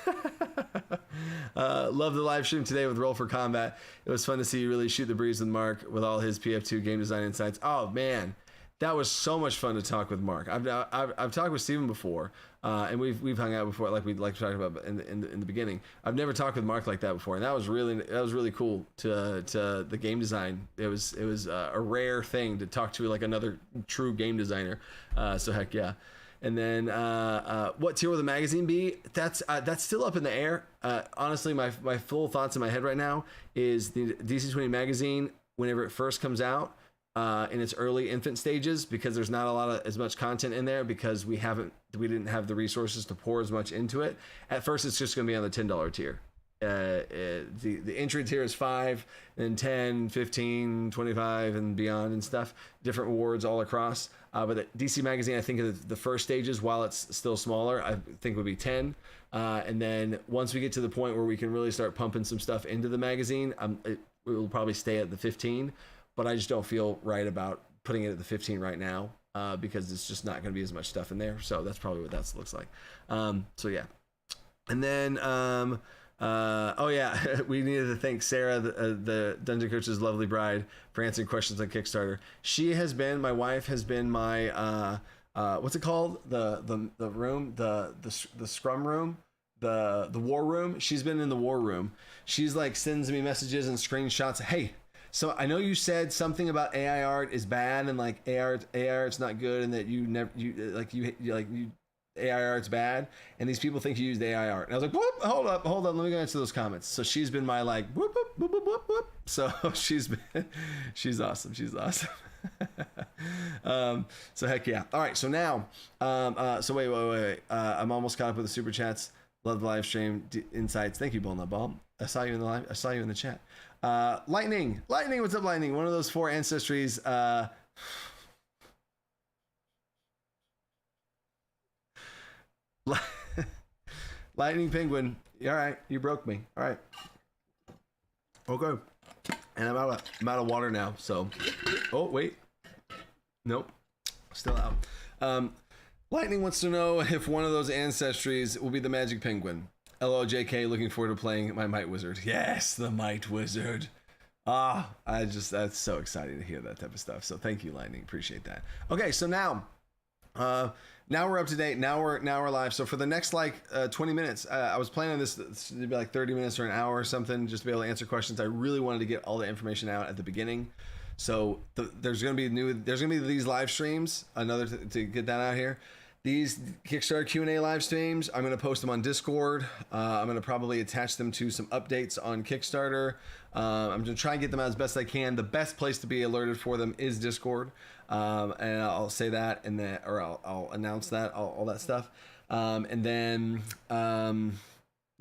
Love the live stream today with Roll for Combat. It was fun to see you really shoot the breeze with Mark with all his PF2 game design insights. Oh man, that was so much fun to talk with Mark. I've talked with Steven before, and we've hung out before, like we talked about in the beginning. I've never talked with Mark like that before, and that was really cool to the game design. It was a rare thing to talk to like another true game designer. So heck yeah. And then what tier will the magazine be? That's still up in the air. Honestly, my full thoughts in my head right now is the DC20 magazine whenever it first comes out. In its early infant stages, because there's not as much content in there, because we didn't have the resources to pour as much into it. At first, it's just going to be on the $10 tier. The entry tier is $5, then 10, 15, 25, and beyond and stuff. Different awards all across. But the DC magazine, I think the first stages, while it's still smaller, I think would be 10. And then once we get to the point where we can really start pumping some stuff into the magazine, it will probably stay at the 15. But I just don't feel right about putting it at the 15 right now, because it's just not going to be as much stuff in there. So that's probably what that looks like. So yeah. And then, oh yeah, we needed to thank Sarah, the Dungeon Coach's lovely bride, for answering questions on Kickstarter. My wife has been my, what's it called? The room, the scrum room, the war room. She's been in the war room. She's like sends me messages and screenshots. Hey, so I know you said something about AI art is bad, and like AI art's not good, and that AI art's bad, and these people think you used AI art. And I was like, whoop, hold up, let me go answer those comments. So she's been my like whoop whoop whoop whoop whoop whoop. So she's awesome. So heck yeah. All right, so now so wait. I'm almost caught up with the super chats. Love the live stream insights. Thank you, Bullnut Ball. I saw you in the live. I saw you in the chat. Lightning, what's up, Lightning? One of those 4 ancestries. Lightning Penguin. All right, you broke me. All right. Okay. And I'm out of water now. So, oh wait, nope, still out. Lightning wants to know if one of those ancestries will be the Magic Penguin. LOJK, looking forward to playing my Might Wizard. Yes, the Might Wizard. That's so exciting to hear that type of stuff. So thank you, Lightning. Appreciate that. Okay, so now we're up to date. Now we're live. So for the next 20 minutes, I was planning this to be like 30 minutes or an hour or something, just to be able to answer questions. I really wanted to get all the information out at the beginning. So there's gonna be these live streams. To get that out here. These Kickstarter Q&A live streams, I'm going to post them on Discord. I'm going to probably attach them to some updates on Kickstarter. I'm gonna try and get them out as best I can. The best place to be alerted for them is Discord, and I'll say that, and then, or I'll announce that, all that stuff, and then.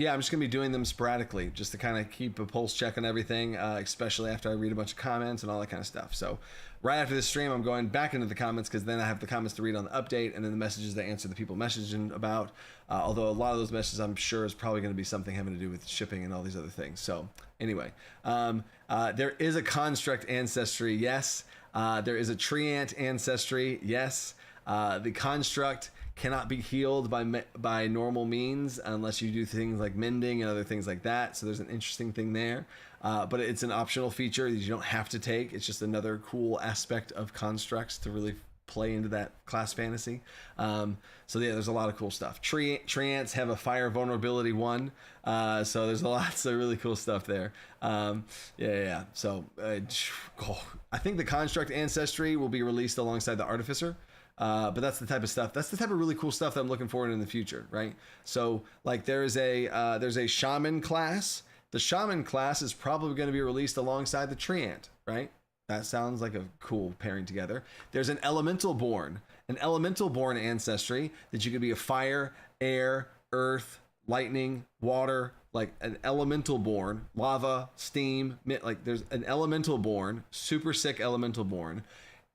Yeah, I'm just going to be doing them sporadically just to kind of keep a pulse check on everything, especially after I read a bunch of comments and all that kind of stuff. So right after this stream, I'm going back into the comments because then I have the comments to read on the update and then the messages that answer the people messaging about. Although a lot of those messages I'm sure is probably going to be something having to do with shipping and all these other things. So anyway, there is a construct ancestry, yes. There is a tree ant ancestry, yes. The construct cannot be healed by normal means unless you do things like mending and other things like that. So there's an interesting thing there, but it's an optional feature that you don't have to take. It's just another cool aspect of constructs to really play into that class fantasy. So yeah, there's a lot of cool stuff. Tree ants have a fire vulnerability 1, so there's lots of really cool stuff there. Yeah. So I think the construct ancestry will be released alongside the artificer. But that's the type of stuff. That's the type of really cool stuff that I'm looking forward to in the future, right? So like there's a shaman class. The shaman class is probably going to be released alongside the tree ant, right? That sounds like a cool pairing together. There's an elemental born ancestry that you could be a fire, air, earth, lightning, water, like an elemental born, lava, steam, like there's an elemental born, super sick elemental born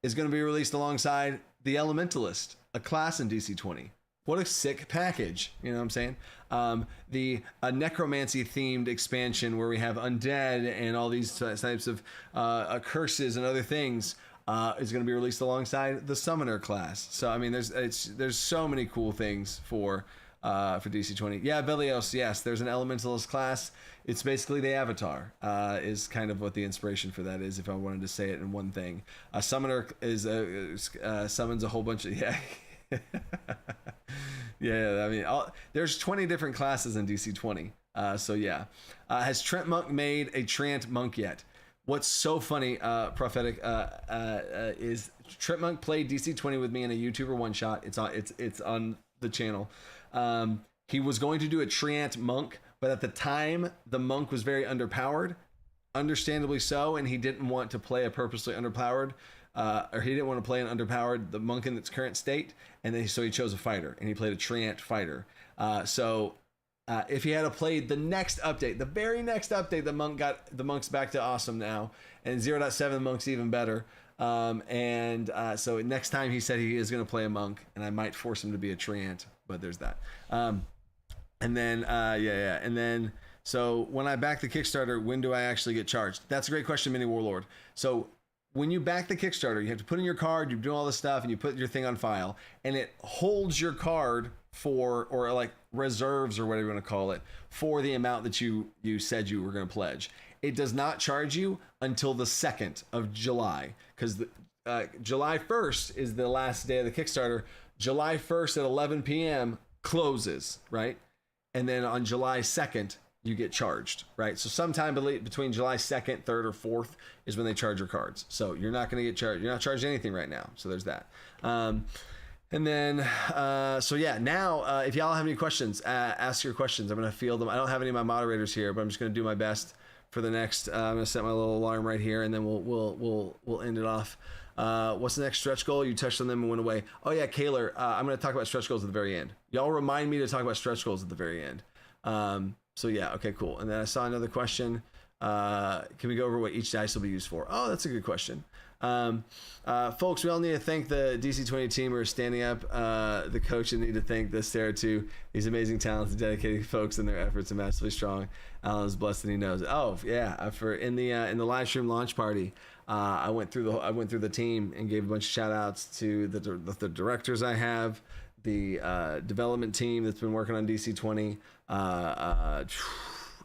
is going to be released alongside the Elementalist, a class in DC20. What a sick package, you know what I'm saying? The necromancy themed expansion where we have undead and all these types of curses and other things is going to be released alongside the summoner class. So I mean, there's so many cool things for DC20. Yeah, Velios, yes, there's an Elementalist class. It's basically the Avatar, is kind of what the inspiration for that is, if I wanted to say it in one thing. A summoner is summons a whole bunch of, yeah. Yeah, I mean, there's 20 different classes in DC20. So yeah. Has Trent Monk made a Trant Monk yet? What's so funny, Prophetic, is Trent Monk played DC20 with me in a YouTuber one-shot. It's on the channel. He was going to do a Treant Monk, but at the time the monk was very underpowered, understandably so, and he didn't want to play a purposely underpowered, or he didn't want to play an underpowered the monk in its current state, and then so he chose a fighter and he played a Treant fighter. If he had played the next update, the very next update, the monk's back to awesome now, and 0.7 the monk's even better. So next time he said he is going to play a monk, and I might force him to be a Treant, but there's that. And then so when I back the Kickstarter, when do I actually get charged? That's a great question, Mini Warlord. So when you back the Kickstarter, you have to put in your card, you do all this stuff, and you put your thing on file, and it holds your card for, or like reserves or whatever you want to call it, for the amount that you said you were going to pledge. It does not charge you until the 2nd of July, because July 1st is the last day of the Kickstarter. July 1st at 11 p.m. closes, right? And then on July 2nd, you get charged, right? So sometime between July 2nd, 3rd, or 4th is when they charge your cards. So you're not going to get charged. You're not charged anything right now. So there's that. And then, so yeah, now, if y'all have any questions, ask your questions. I'm going to field them. I don't have any of my moderators here, but I'm just going to do my best for the next. I'm going to set my little alarm right here, and then we'll end it off. What's the next stretch goal? You touched on them and went away. Oh yeah, Kaler, I'm going to talk about stretch goals at the very end. Y'all remind me to talk about stretch goals at the very end. So yeah, okay, cool. And then I saw another question. Can we go over what each dice will be used for? Oh, that's a good question. Folks, we all need to thank the DC20 team who are standing up. The coaches need to thank the Sarah too. These amazing, talented, dedicated folks and their efforts are massively strong. Alan is blessed and he knows it. Oh yeah, for in the live stream launch party, I went through the team and gave a bunch of shout outs to the directors I have, the development team that's been working on DC20.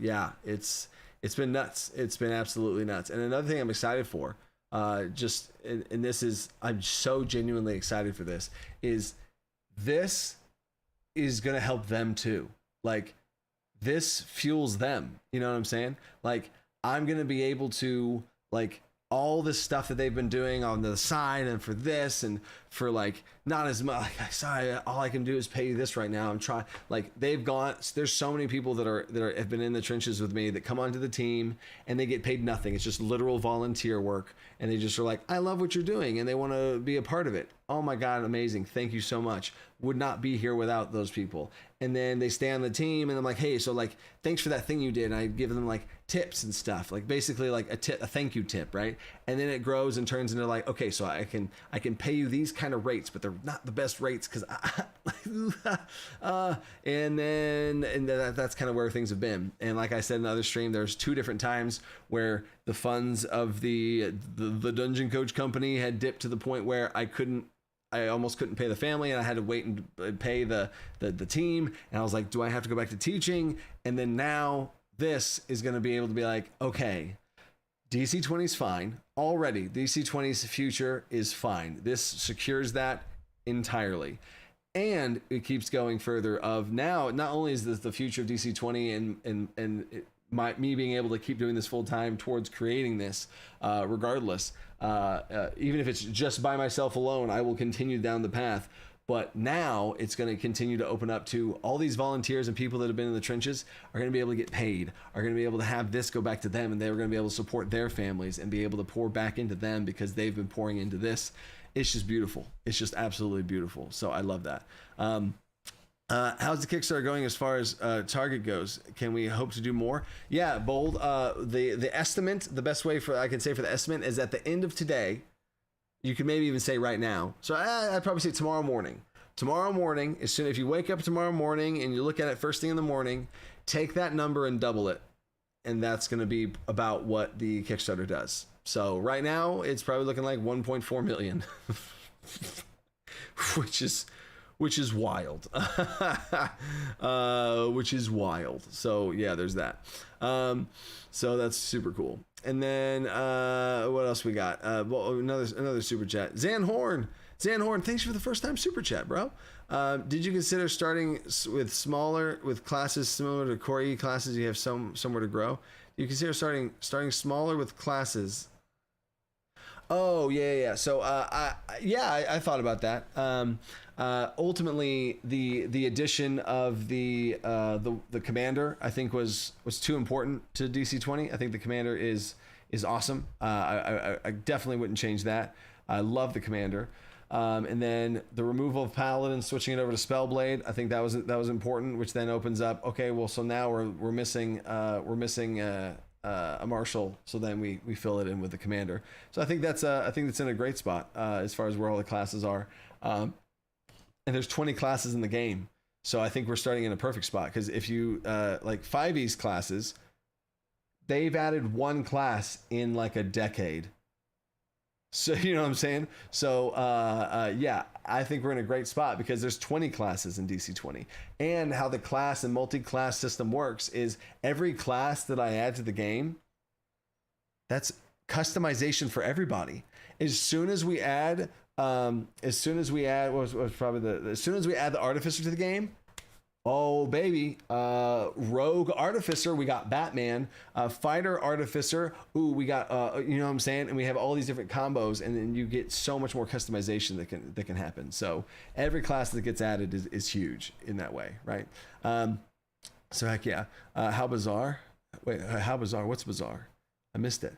Yeah, it's been nuts. It's been absolutely nuts. And another thing I'm excited for, and this is, I'm so genuinely excited for this, is going to help them too. Like, this fuels them. You know what I'm saying? Like, I'm going to be able to, like, all this stuff that they've been doing on the side and for this and for like not as much. Like, sorry, all I can do is pay you this right now. I'm trying. Like they've gone. There's so many people that have been in the trenches with me that come onto the team and they get paid nothing. It's just literal volunteer work, and they just are like, I love what you're doing, and they want to be a part of it. Oh my God, amazing! Thank you so much. Would not be here without those people. And then they stay on the team, and I'm like, hey, so like, thanks for that thing you did. And I give them like tips and stuff, like basically like a thank you tip, right? And then it grows and turns into like, okay, so I can pay you these kind of rates, but they're not the best rates because that's kind of where things have been. And like I said in another stream, there's 2 different times where the funds of the Dungeon Coach company had dipped to the point where I almost couldn't pay the family, and I had to wait and pay the team. And I was like, do I have to go back to teaching? And then now this is going to be able to be like, okay, DC20 is fine already. DC20's future is fine. This secures that entirely. And it keeps going further of now, not only is this the future of DC20 and me being able to keep doing this full time towards creating this, regardless, even if it's just by myself alone, I will continue down the path. But now it's going to continue to open up to all these volunteers and people that have been in the trenches are going to be able to get paid, are going to be able to have this go back to them, and they're going to be able to support their families and be able to pour back into them because they've been pouring into this. It's just beautiful. It's just absolutely beautiful. So I love that. How's the Kickstarter going as far as target goes? Can we hope to do more? Yeah, Bold. The estimate, the best way I can say for the estimate is at the end of today. You could maybe even say right now. So I'd probably say tomorrow morning. Tomorrow morning, as soon if you wake up tomorrow morning and you look at it first thing in the morning, take that number and double it, and that's going to be about what the Kickstarter does. So right now, it's probably looking like 1.4 million, which is wild. Which is wild. So yeah, there's that. So that's super cool. And then what else we got? Well, another super chat. Zanhorn, thanks for the first time super chat, bro. Did you consider starting with classes similar to Core E classes? You have somewhere to grow. Do you consider starting smaller with classes? Oh yeah. So I thought about that. Ultimately, the addition of the commander, I think was too important to DC20. I think the commander is awesome. I definitely wouldn't change that. I love the commander. And then the removal of Paladin, switching it over to Spellblade, I think that was important, which then opens up. Okay, well, so now we're missing a Marshal, so then we fill it in with the commander. So I think that's in a great spot as far as where all the classes are. And there's 20 classes in the game, so I think we're starting in a perfect spot, because if you like 5e's classes, they've added 1 class in like a decade. So you know what I'm saying? So yeah, I think we're in a great spot because there's 20 classes in DC20. And how the class and multi-class system works is every class that I add to the game, that's customization for everybody. As soon as we add the Artificer to the game, oh baby, Rogue Artificer, we got Batman, Fighter Artificer, ooh, we got you know what I'm saying, and we have all these different combos, and then you get so much more customization that can happen. So every class that gets added is huge in that way, right? So heck yeah. How bizarre? Wait, how bizarre? What's bizarre? I missed it.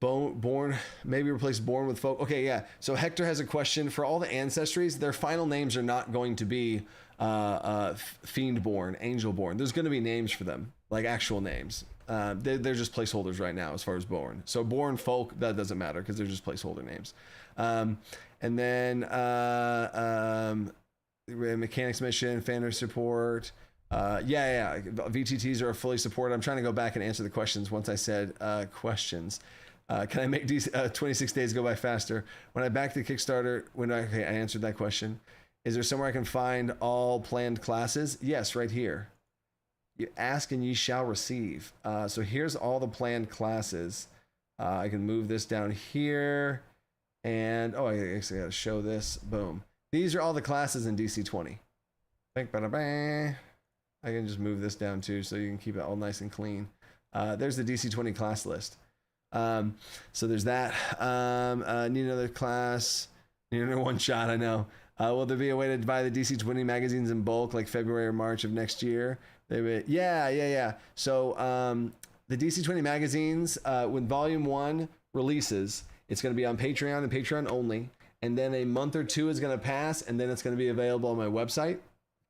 Born, maybe replace Born with Folk. Okay, yeah. So Hector has a question for all the ancestries. Their final names are not going to be Fiendborn, Angelborn. There's going to be names for them, like actual names. They're just placeholders right now as far as Born. So Born Folk, that doesn't matter because they're just placeholder names. And then mechanics mission, Fanner support. Yeah. VTTs are fully supported. I'm trying to go back and answer the questions once I said questions. Can I make 26 days go by faster? When I backed the Kickstarter, I answered that question. Is there somewhere I can find all planned classes? Yes, right here. You ask and ye shall receive. So here's all the planned classes. I can move this down here. And, I actually got to show this. Boom. These are all the classes in DC20. I can just move this down too so you can keep it all nice and clean. There's the DC20 class list. So there's that. Need another class. Need another one shot. I know. Will there be a way to buy the DC20 magazines in bulk, like February or March of next year? Yeah. So the DC20 magazines, when Volume 1 releases, it's going to be on Patreon and Patreon only. And then a month or two is going to pass, and then it's going to be available on my website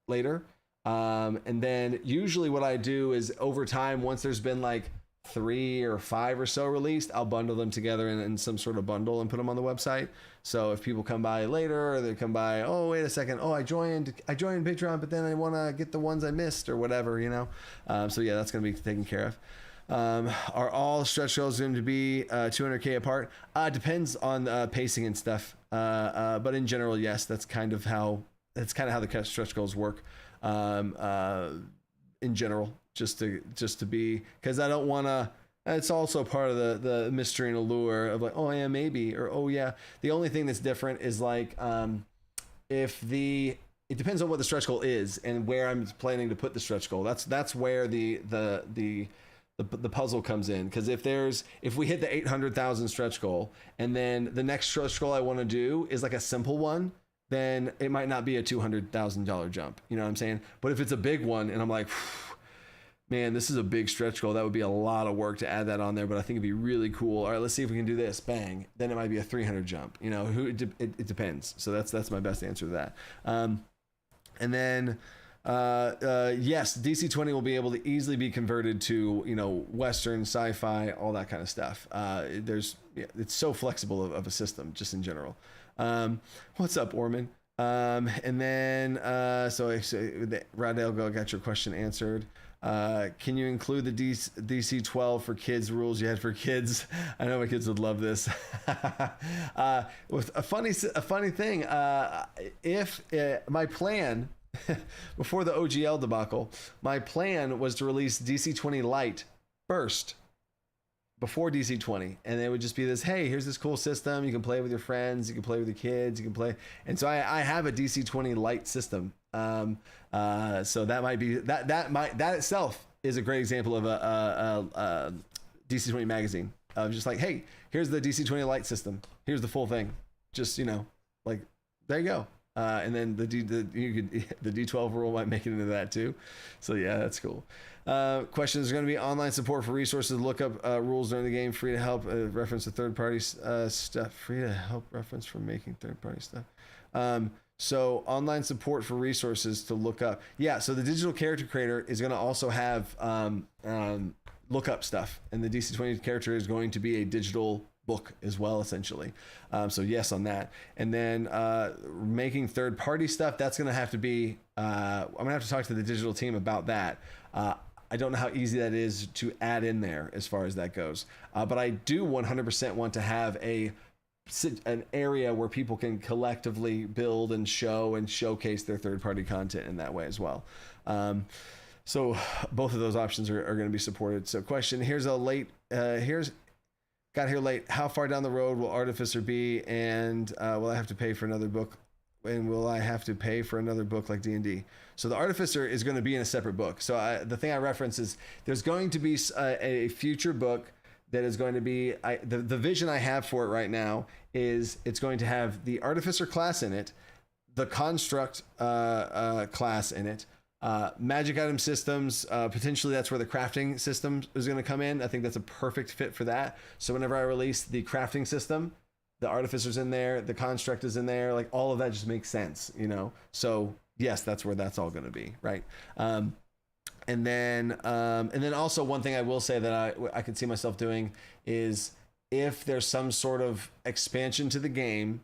later. And then usually what I do is over time, once there's been like 3 or 5 or so released, I'll bundle them together in some sort of bundle and put them on the website. So if people come by later, or they come by, oh, wait a second, oh, I joined Patreon, but then I want to get the ones I missed or whatever, you know? So yeah, that's going to be taken care of. Are all stretch goals going to be 200K apart? Depends on pacing and stuff. But in general, yes, that's kind of how the stretch goals work. In general, just to be, because I don't want to. It's also part of the mystery and allure of like, oh yeah, maybe, or oh yeah. The only thing that's different is like, it depends on what the stretch goal is and where I'm planning to put the stretch goal. That's where the puzzle comes in, because if we hit the 800,000 stretch goal and then the next stretch goal I want to do is like a simple one, then it might not be a $200,000 jump. You know what I'm saying? But if it's a big one and I'm like, man, this is a big stretch goal, that would be a lot of work to add that on there, but I think it'd be really cool. All right, let's see if we can do this. Bang. Then it might be a 300 jump. You know, it depends. So that's my best answer to that. And then yes, DC20 will be able to easily be converted to, you know, Western, sci-fi, all that kind of stuff. It's so flexible of a system just in general. What's up, Orman? And then so Radale, got your question answered. Can you include the DC12 for kids rules you had for kids? I know my kids would love this. With a funny thing, if my plan before the OGL debacle, my plan was to release DC20 Lite first before DC20, and it would just be this, hey, here's this cool system, you can play with your friends, you can play with your kids, you can play. And so I have a DC20 Lite system. So that might be that itself is a great example of a DC20 magazine of just like, hey, here's the DC20 Lite system, here's the full thing, just, you know, like, there you go. And then the D12 rule might make it into that too. So yeah, that's cool. Question: is going to be online support for resources to look up rules during the game, free to help reference to third-party stuff, free to help reference for making third-party stuff. So online support for resources to look up. Yeah, so the digital character creator is going to also have look up stuff, and the DC20 character is going to be a digital book as well, essentially. So yes on that. And then making third-party stuff, that's going to have to be, I'm going to have to talk to the digital team about that. I don't know how easy that is to add in there as far as that goes. But I do 100% want to have an area where people can collectively build and show and showcase their third-party content in that way as well. So both of those options are going to be supported. So question, got here late. How far down the road will Artificer be? And will I have to pay for another book? And will I have to pay for another book like D&D? So the Artificer is going to be in a separate book. So the thing I reference is there's going to be a future book that is going to be, the vision I have for it right now is it's going to have the Artificer class in it, the Construct class in it, magic item systems, potentially that's where the crafting system is going to come in. I think that's a perfect fit for that. So whenever I release the crafting system, the Artificer's in there, the Construct is in there, like all of that just makes sense, you know? So yes, that's where that's all going to be, right? And then also one thing I will say that I could see myself doing is if there's some sort of expansion to the game,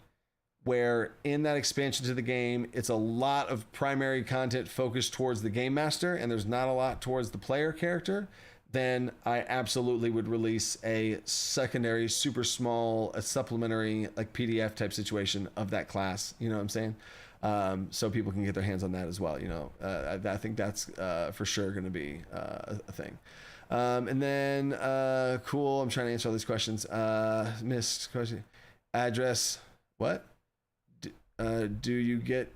where in that expansion to the game, it's a lot of primary content focused towards the game master and there's not a lot towards the player character, then I absolutely would release a secondary, super small, a supplementary like PDF type situation of that class. You know what I'm saying? So people can get their hands on that as well. You know, I think that's for sure going to be a thing. And then cool. I'm trying to answer all these questions. Missed question. Address. What? Do you get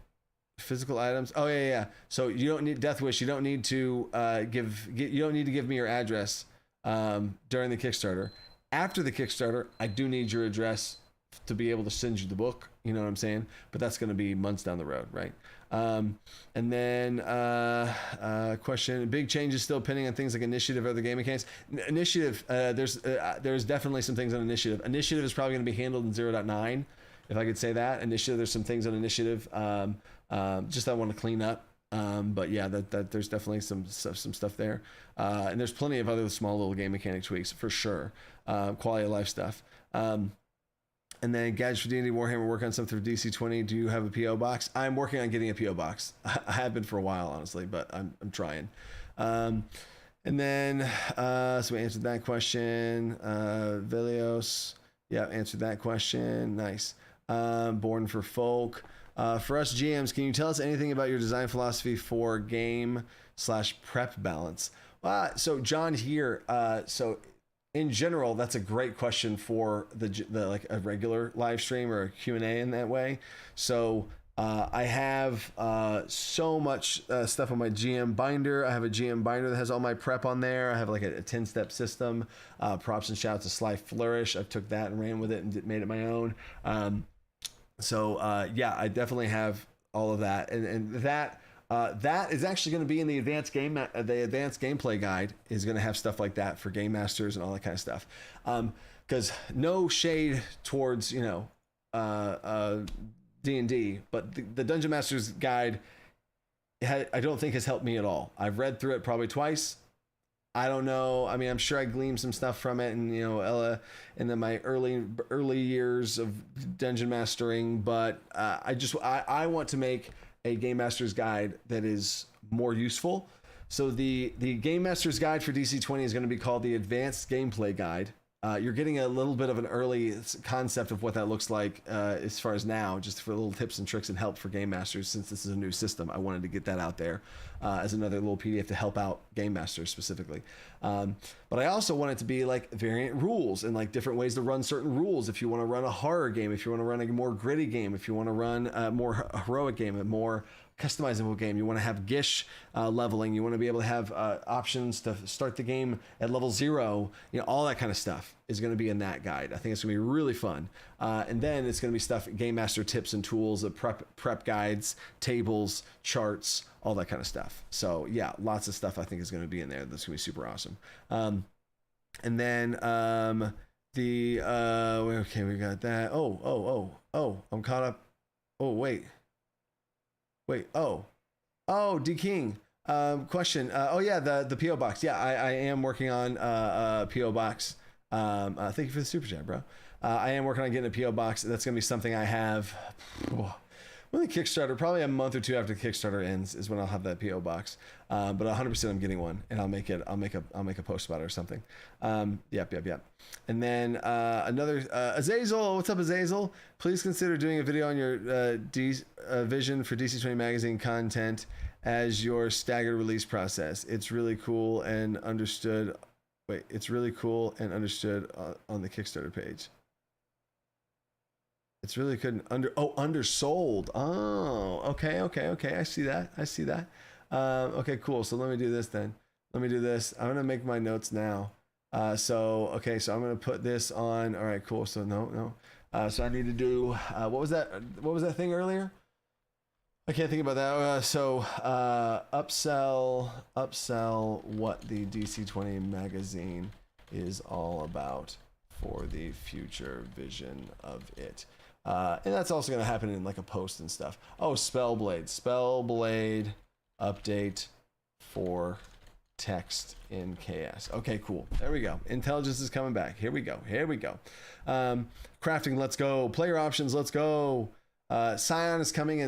physical items? Oh yeah. So you don't need Death Wish. You don't need to you don't need to give me your address during the Kickstarter. After the Kickstarter, I do need your address to be able to send you the book. You know what I'm saying? But that's going to be months down the road, right? And then question: big changes still pending on things like initiative or the game mechanics. Initiative, there's definitely some things on initiative. Initiative is probably going to be handled in 0.9, if I could say that. Initiative, there's some things on initiative. Just I want to clean up. But yeah, that there's definitely some stuff there, and there's plenty of other small little game mechanic tweaks for sure. Quality of life stuff. And then Gadgets for D&D Warhammer, work on something for DC20. Do you have a PO box? I'm working on getting a PO box. I have been for a while, honestly, but I'm trying. And then so we answered that question. Velios, yeah, answered that question. Nice. Born for Folk. For us GMs, can you tell us anything about your design philosophy for game/prep balance? So John here. So in general, that's a great question for the like a regular live stream or a Q&A in that way. So I have so much stuff on my GM binder. I have a GM binder that has all my prep on there. I have like a 10-step system. Props and shouts to Sly Flourish. I took that and ran with it and made it my own. So yeah, I definitely have all of that, and that is actually going to be in the advanced gameplay guide. Is going to have stuff like that for game masters and all that kind of stuff. Because no shade towards D&D, but the Dungeon Master's guide I don't think has helped me at all. I've read through it probably twice. I don't know. I mean, I'm sure I gleaned some stuff from it, and Ella, in my early years of dungeon mastering. But I want to make a game master's guide that is more useful. So the game master's guide for DC20 is going to be called the Advanced Gameplay Guide. You're getting a little bit of an early concept of what that looks like as far as now, just for little tips and tricks and help for game masters. Since this is a new system, I wanted to get that out there as another little PDF to help out game masters specifically. But I also want it to be like variant rules and like different ways to run certain rules. If you want to run a horror game, if you want to run a more gritty game, if you want to run a more heroic game, a more customizable game, you want to have Gish leveling, you want to be able to have options to start the game at level 0, all that kind of stuff is going to be in that guide. I think it's going to be really fun. And then it's going to be stuff, game master tips and tools, prep guides, tables, charts, all that kind of stuff. So yeah, lots of stuff I think is going to be in there that's going to be super awesome. And then okay, we got that. Oh, I'm caught up. Oh, wait, D King, question. Oh yeah, the PO box. Yeah, I am working on a PO box. Thank you for the super chat, bro. I am working on getting a PO box. That's gonna be something I have. When the Kickstarter, probably a month or two after the Kickstarter ends, is when I'll have that PO box. But 100% I'm getting one, and I'll make a post about it or something. Yep. And then another Azazel. What's up, Azazel? Please consider doing a video on your vision for DC20 magazine content as your staggered release process. It's really cool and understood. It's really cool and understood on the Kickstarter page. It's really good. Undersold. Oh, okay. I see that. Okay, cool. So let me do this then. I'm going to make my notes now. So I'm going to put this on. All right, cool. So no. So I need to do, what was that thing earlier? I can't think about that. Upsell what the DC20 magazine is all about for the future vision of it. And that's also going to happen in like a post and stuff. Oh, Spellblade update for text in KS. Okay, cool. There we go. Intelligence is coming back. Here we go. Crafting, let's go. Player options, let's go. Scion is coming.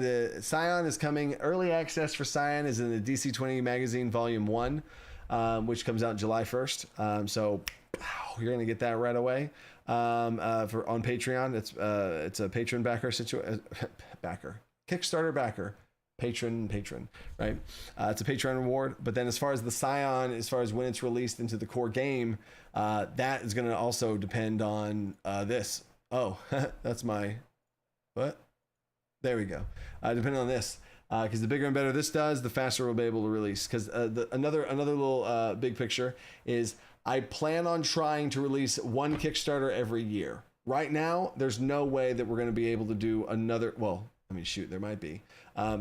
Early access for Scion is in the DC20 magazine volume 1, which comes out July 1st. So you're going to get that right away. On Patreon, it's a patron backer Kickstarter backer, patron, right? It's a Patreon reward. But then as far as the Scion, as far as when it's released into the core game, that is going to also depend on this. Oh, that's my what? There we go. Depending on this, because the bigger and better this does, the faster we'll be able to release. Because another little big picture is I plan on trying to release one Kickstarter every year. Right now, there's no way that we're going to be able to do another. Well, I mean, shoot, there might be. I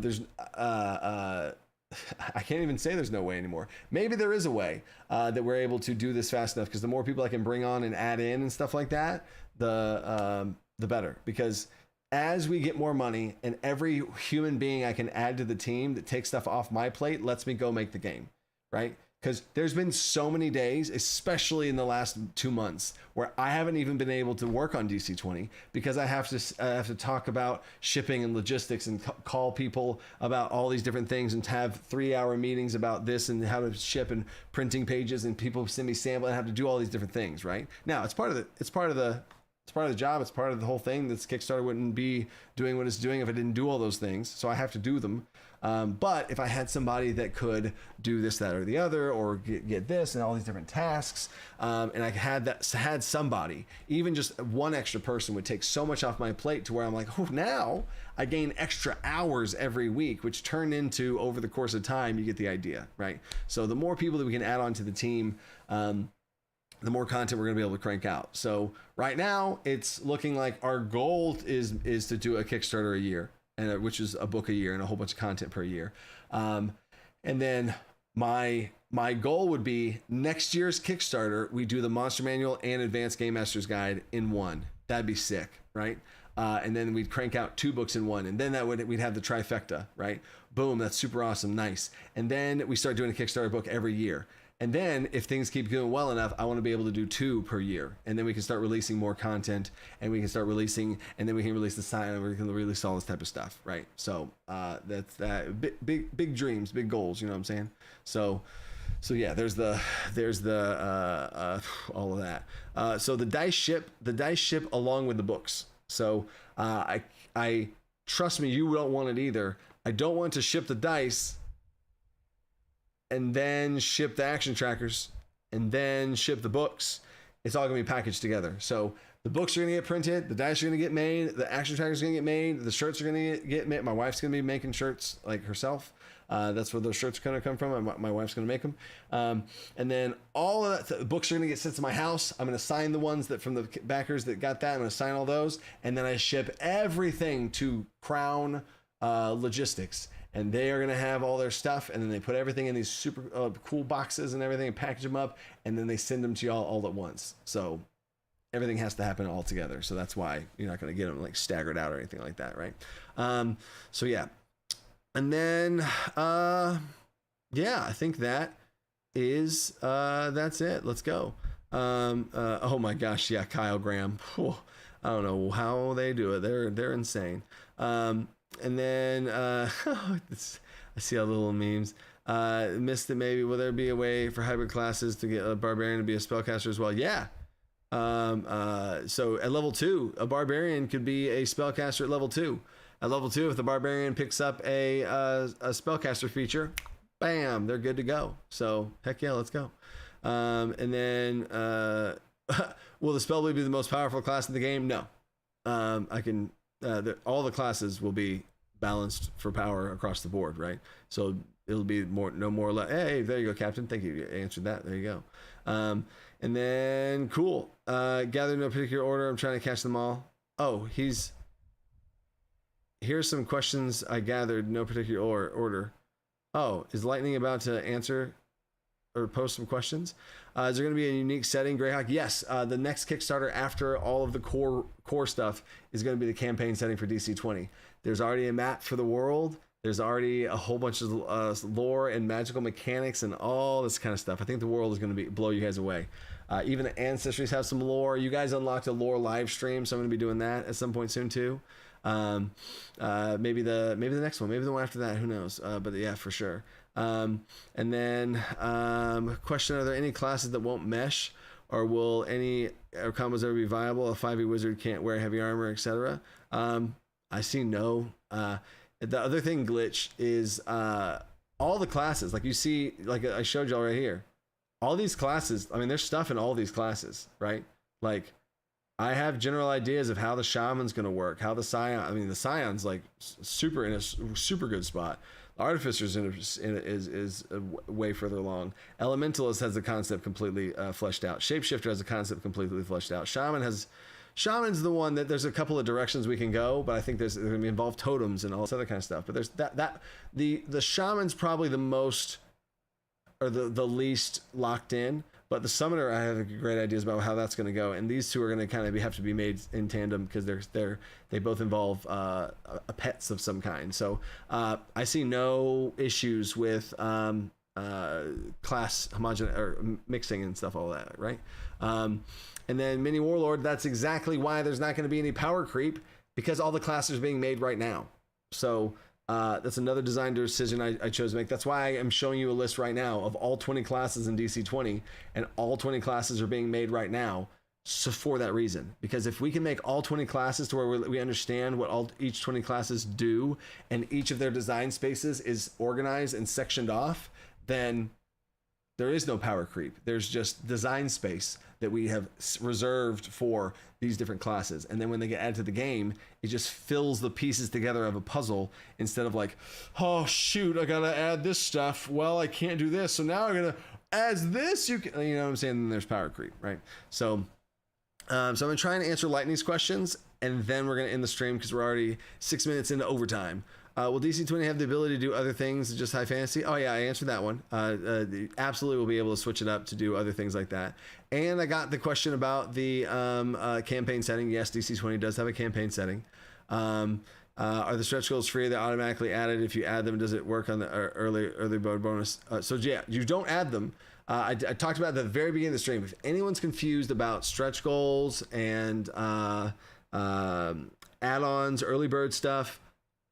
can't even say there's no way anymore. Maybe there is a way that we're able to do this fast enough, because the more people I can bring on and add in and stuff like that, the better. Because as we get more money, and every human being I can add to the team that takes stuff off my plate lets me go make the game, right? Because there's been so many days, especially in the last 2 months, where I haven't even been able to work on DC20 because I have to talk about shipping and logistics and call people about all these different things and have 3-hour meetings about this and how to ship and printing pages, and people send me sample and I have to do all these different things. Right now, it's part of the job. It's part of the whole thing. This Kickstarter wouldn't be doing what it's doing if I didn't do all those things. So I have to do them. But if I had somebody that could do this, that, or the other, or get this and all these different tasks, and I had somebody, even just one extra person would take so much off my plate to where I'm like, oh, now I gain extra hours every week, which turn into, over the course of time, you get the idea, right? So the more people that we can add on to the team, the more content we're going to be able to crank out. So right now it's looking like our goal is to do a Kickstarter a year, and which is a book a year and a whole bunch of content per year. And then my goal would be next year's Kickstarter, we do the Monster Manual and Advanced Game Master's Guide in one. That'd be sick, right? And then we'd crank out 2 books in one, and then we'd have the trifecta, right? Boom, that's super awesome, nice. And then we start doing a Kickstarter book every year. And then if things keep going well enough, I want to be able to do 2 per year. And then we can start releasing more content, and we can start releasing, and then we can release the sign, and we can release all this type of stuff, right? So that's that. Big dreams, big goals, you know what I'm saying? So yeah, there's the all of that. So the dice ship along with the books. So I trust me, you don't want it either. I don't want to ship the dice and then ship the action trackers, and then ship the books. It's all gonna be packaged together. So the books are gonna get printed, the dice are gonna get made, the action trackers are gonna get made, the shirts are gonna get made. My wife's gonna be making shirts like herself. That's where those shirts are gonna come from. My wife's gonna make them. And then all of that, the books are gonna get sent to my house. I'm gonna sign the ones that from the backers that got that. I'm gonna sign all those, and then I ship everything to Crown Logistics. And they are going to have all their stuff, and then they put everything in these super cool boxes and everything, and package them up, and then they send them to y'all all at once. So everything has to happen all together. So that's why you're not going to get them like staggered out or anything like that, right? So yeah, and then yeah, I think that is that's it. Let's go. Oh my gosh, yeah, Kyle Graham. Oh, I don't know how they do it. They're insane. And then I see all the little memes. Missed it maybe. Will there be a way for hybrid classes to get a barbarian to be a spellcaster as well? Yeah. So at level 2, a barbarian could be a spellcaster at level 2. At level 2, if the barbarian picks up a spellcaster feature, bam, they're good to go. So heck yeah, let's go. And then will the spell be the most powerful class in the game? No. I can. All the classes will be balanced for power across the board, right? So it'll be no more. Hey, there you go, Captain. Thank you. You answered that. There you go. And then cool. Gather in no particular order. I'm trying to catch them all. Oh, here's some questions I gathered. No particular order. Oh, is Lightning about to answer or post some questions? Is there going to be a unique setting, Greyhawk? Yes. The next Kickstarter after all of the core stuff is going to be the campaign setting for DC20. There's already a map for the world. There's already a whole bunch of lore and magical mechanics and all this kind of stuff. I think the world is going to blow you guys away. Even the Ancestries have some lore. You guys unlocked a lore live stream, so I'm going to be doing that at some point soon too. Maybe the next one, maybe the one after that, who knows? But yeah, for sure. And then question: are there any classes that won't mesh, or will any combos ever be viable? A 5e wizard can't wear heavy armor, etc. I see no. The other thing, Glitch, is all the classes. Like you see, like I showed y'all right here, all these classes. I mean, there's stuff in all these classes, right? Like I have general ideas of how the shaman's going to work, how the scion. I mean, the scion's like super in a super good spot. The artificer's is way further along. Elementalist has the concept completely fleshed out. Shapeshifter has the concept completely fleshed out. Shaman's the one that there's a couple of directions we can go, but I think there's going to be involved totems and all this other kind of stuff. But there's the shaman's probably the most or the least locked in. But the summoner, I have great ideas about how that's going to go, and these two are going to kind of have to be made in tandem because they both involve pets of some kind. So I see no issues with class or mixing and stuff, all that, right? And then mini warlord, that's exactly why there's not going to be any power creep because all the classes are being made right now. So that's another design decision I chose to make. That's why I am showing you a list right now of all 20 classes in DC20, and all 20 classes are being made right now. So for that reason, because if we can make all 20 classes to where we understand what each 20 classes do, and each of their design spaces is organized and sectioned off, then there is no power creep. There's just design space that we have reserved for these different classes. And then when they get added to the game, it just fills the pieces together of a puzzle instead of like, oh shoot, I gotta add this stuff. Well, I can't do this. So now I'm gonna add this. You know what I'm saying? Then there's power creep, right? So I'm gonna try and answer Lightning's questions, and then we're gonna end the stream because we're already 6 minutes into overtime. Will DC20 have the ability to do other things than just high fantasy? Oh yeah, I answered that one. Absolutely will be able to switch it up to do other things like that. And I got the question about the campaign setting. Yes, DC20 does have a campaign setting. Are the stretch goals free? They're automatically added. If you add them, does it work on the early bird bonus? So yeah, you don't add them. I talked about it at the very beginning of the stream. If anyone's confused about stretch goals and add-ons, early bird stuff,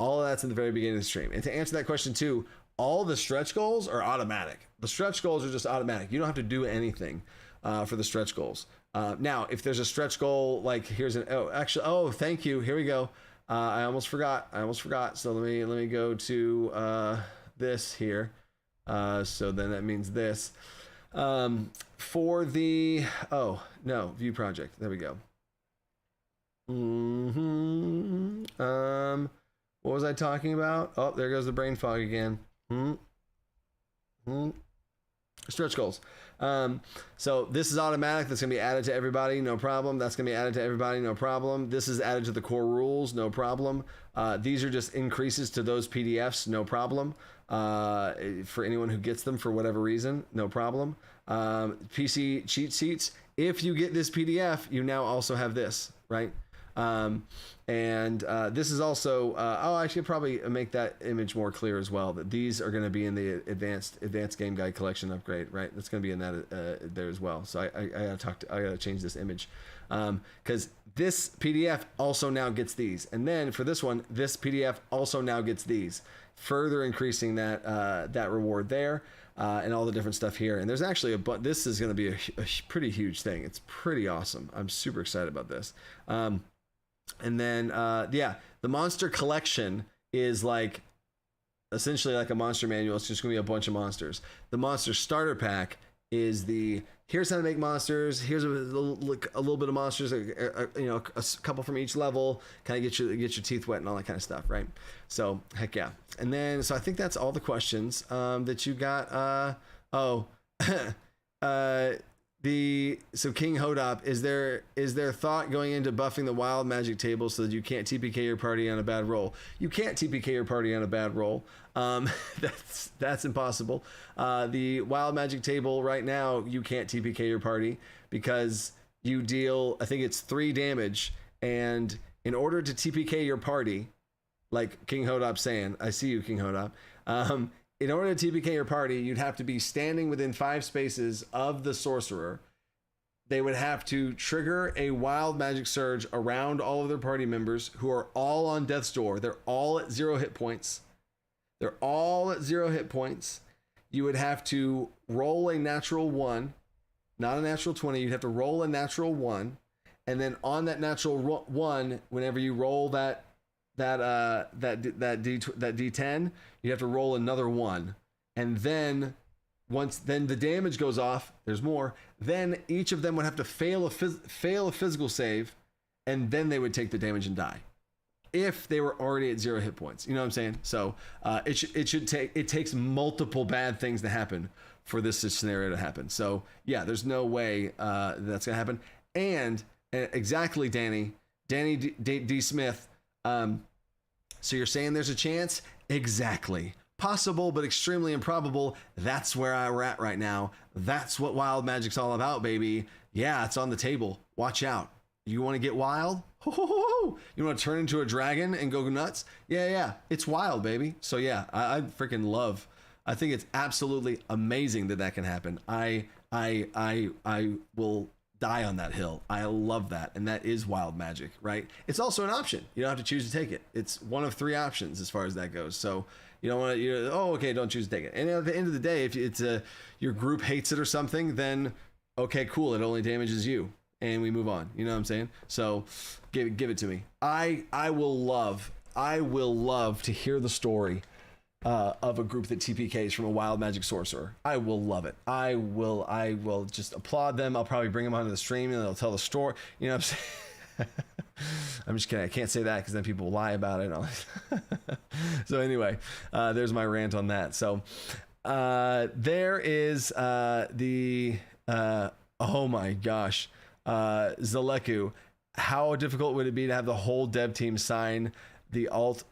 all of that's in the very beginning of the stream. And to answer that question too, all the stretch goals are automatic. The stretch goals are just automatic. You don't have to do anything for the stretch goals. Now, if there's a stretch goal, like here's thank you. Here we go. I almost forgot. So let me go to this here. So then that means this. For the, view project. There we go. What was I talking about? Oh, there goes the brain fog again. Stretch goals. So this is automatic. That's going to be added to everybody. No problem. That's going to be added to everybody. No problem. This is added to the core rules. No problem. These are just increases to those PDFs. No problem. For anyone who gets them for whatever reason. No problem. PC cheat sheets. If you get this PDF, you now also have this, right? This is also I should probably make that image more clear as well, that these are going to be in the advanced game guide collection upgrade, right? That's going to be in that there as well. So I gotta change this image because this PDF also now gets these, and then for this one, this PDF also now gets these, further increasing that reward there. And all the different stuff here. And there's actually this is going to be a pretty huge thing. It's pretty awesome. I'm super excited about this. And then, the monster collection is like essentially like a monster manual. It's just gonna be a bunch of monsters. The monster starter pack is here's how to make monsters. Here's a little bit of monsters, a couple from each level, kind of get your teeth wet and all that kind of stuff, right? So heck yeah. And then, so I think that's all the questions that you got. So King Hodop, is there thought going into buffing the wild magic table so that you can't TPK your party on a bad roll? You can't TPK your party on a bad roll. That's impossible. The wild magic table right now, you can't TPK your party because you deal, I think it's 3 damage, and in order to TPK your party, like King Hodop saying, I see you, King Hodop. In order to TPK your party, you'd have to be standing within 5 spaces of the sorcerer. They would have to trigger a wild magic surge around all of their party members who are all on death's door. They're all at 0 hit points. You would have to roll a natural 1, not a natural 20. You'd have to roll a natural 1. And then on that natural 1, whenever you roll that D10, you have to roll another 1, and then then the damage goes off. There's more. Then each of them would have to fail a physical save and then they would take the damage and die. If they were already at 0 hit points, you know what I'm saying? So it takes multiple bad things to happen for this scenario to happen. So yeah, there's no way that's gonna happen. And exactly, Danny D. Smith. So you're saying there's a chance? Exactly. Possible, but extremely improbable. That's where we're at right now. That's what wild magic's all about, baby. Yeah, it's on the table. Watch out. You want to get wild? You want to turn into a dragon and go nuts? Yeah. It's wild, baby. So yeah, I freaking love. I think it's absolutely amazing that can happen. I will die on that hill. I love that, and that is wild magic, right? It's also an option. You don't have to choose to take it. It's one of 3 options as far as that goes. So you don't want to. Okay, don't choose to take it. And at the end of the day, if it's your group hates it or something, then okay, cool. It only damages you. And we move on. You know what I'm saying? So give it to me. I will love to hear the story of a group that TPKs from a wild magic sorcerer. I will love it. I will just applaud them. I'll probably bring them onto the stream and they'll tell the story. You know what I'm saying? I'm just kidding. I can't say that because then people will lie about it. So anyway, there's my rant on that. So there is the oh my gosh. Zaleku, how difficult would it be to have the whole dev team sign the alt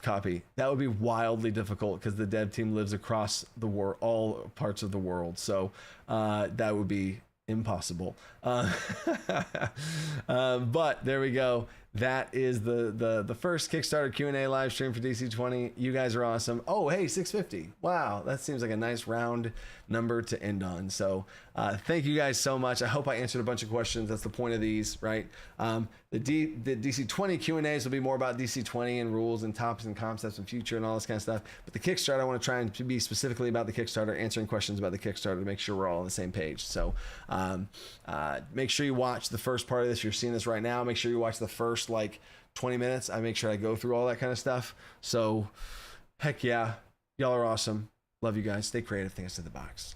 copy? That would be wildly difficult because the dev team lives across the world, all parts of the world. So that would be impossible. But there we go. That is the first Kickstarter Q&A live stream for DC20. You guys are awesome. Oh, hey, 650. Wow, that seems like a nice round number to end on. So thank you guys so much. I hope I answered a bunch of questions. That's the point of these, right? The DC20 Q&As will be more about DC20 and rules and topics and concepts and future and all this kind of stuff. But the Kickstarter, I want to try and be specifically about the Kickstarter, answering questions about the Kickstarter to make sure we're all on the same page. So make sure you watch the first part of this. You're seeing this right now. Make sure you watch the first like 20 minutes. I make sure I go through all that kind of stuff. So heck yeah, y'all are awesome. Love you guys. Stay creative. Think outside the box.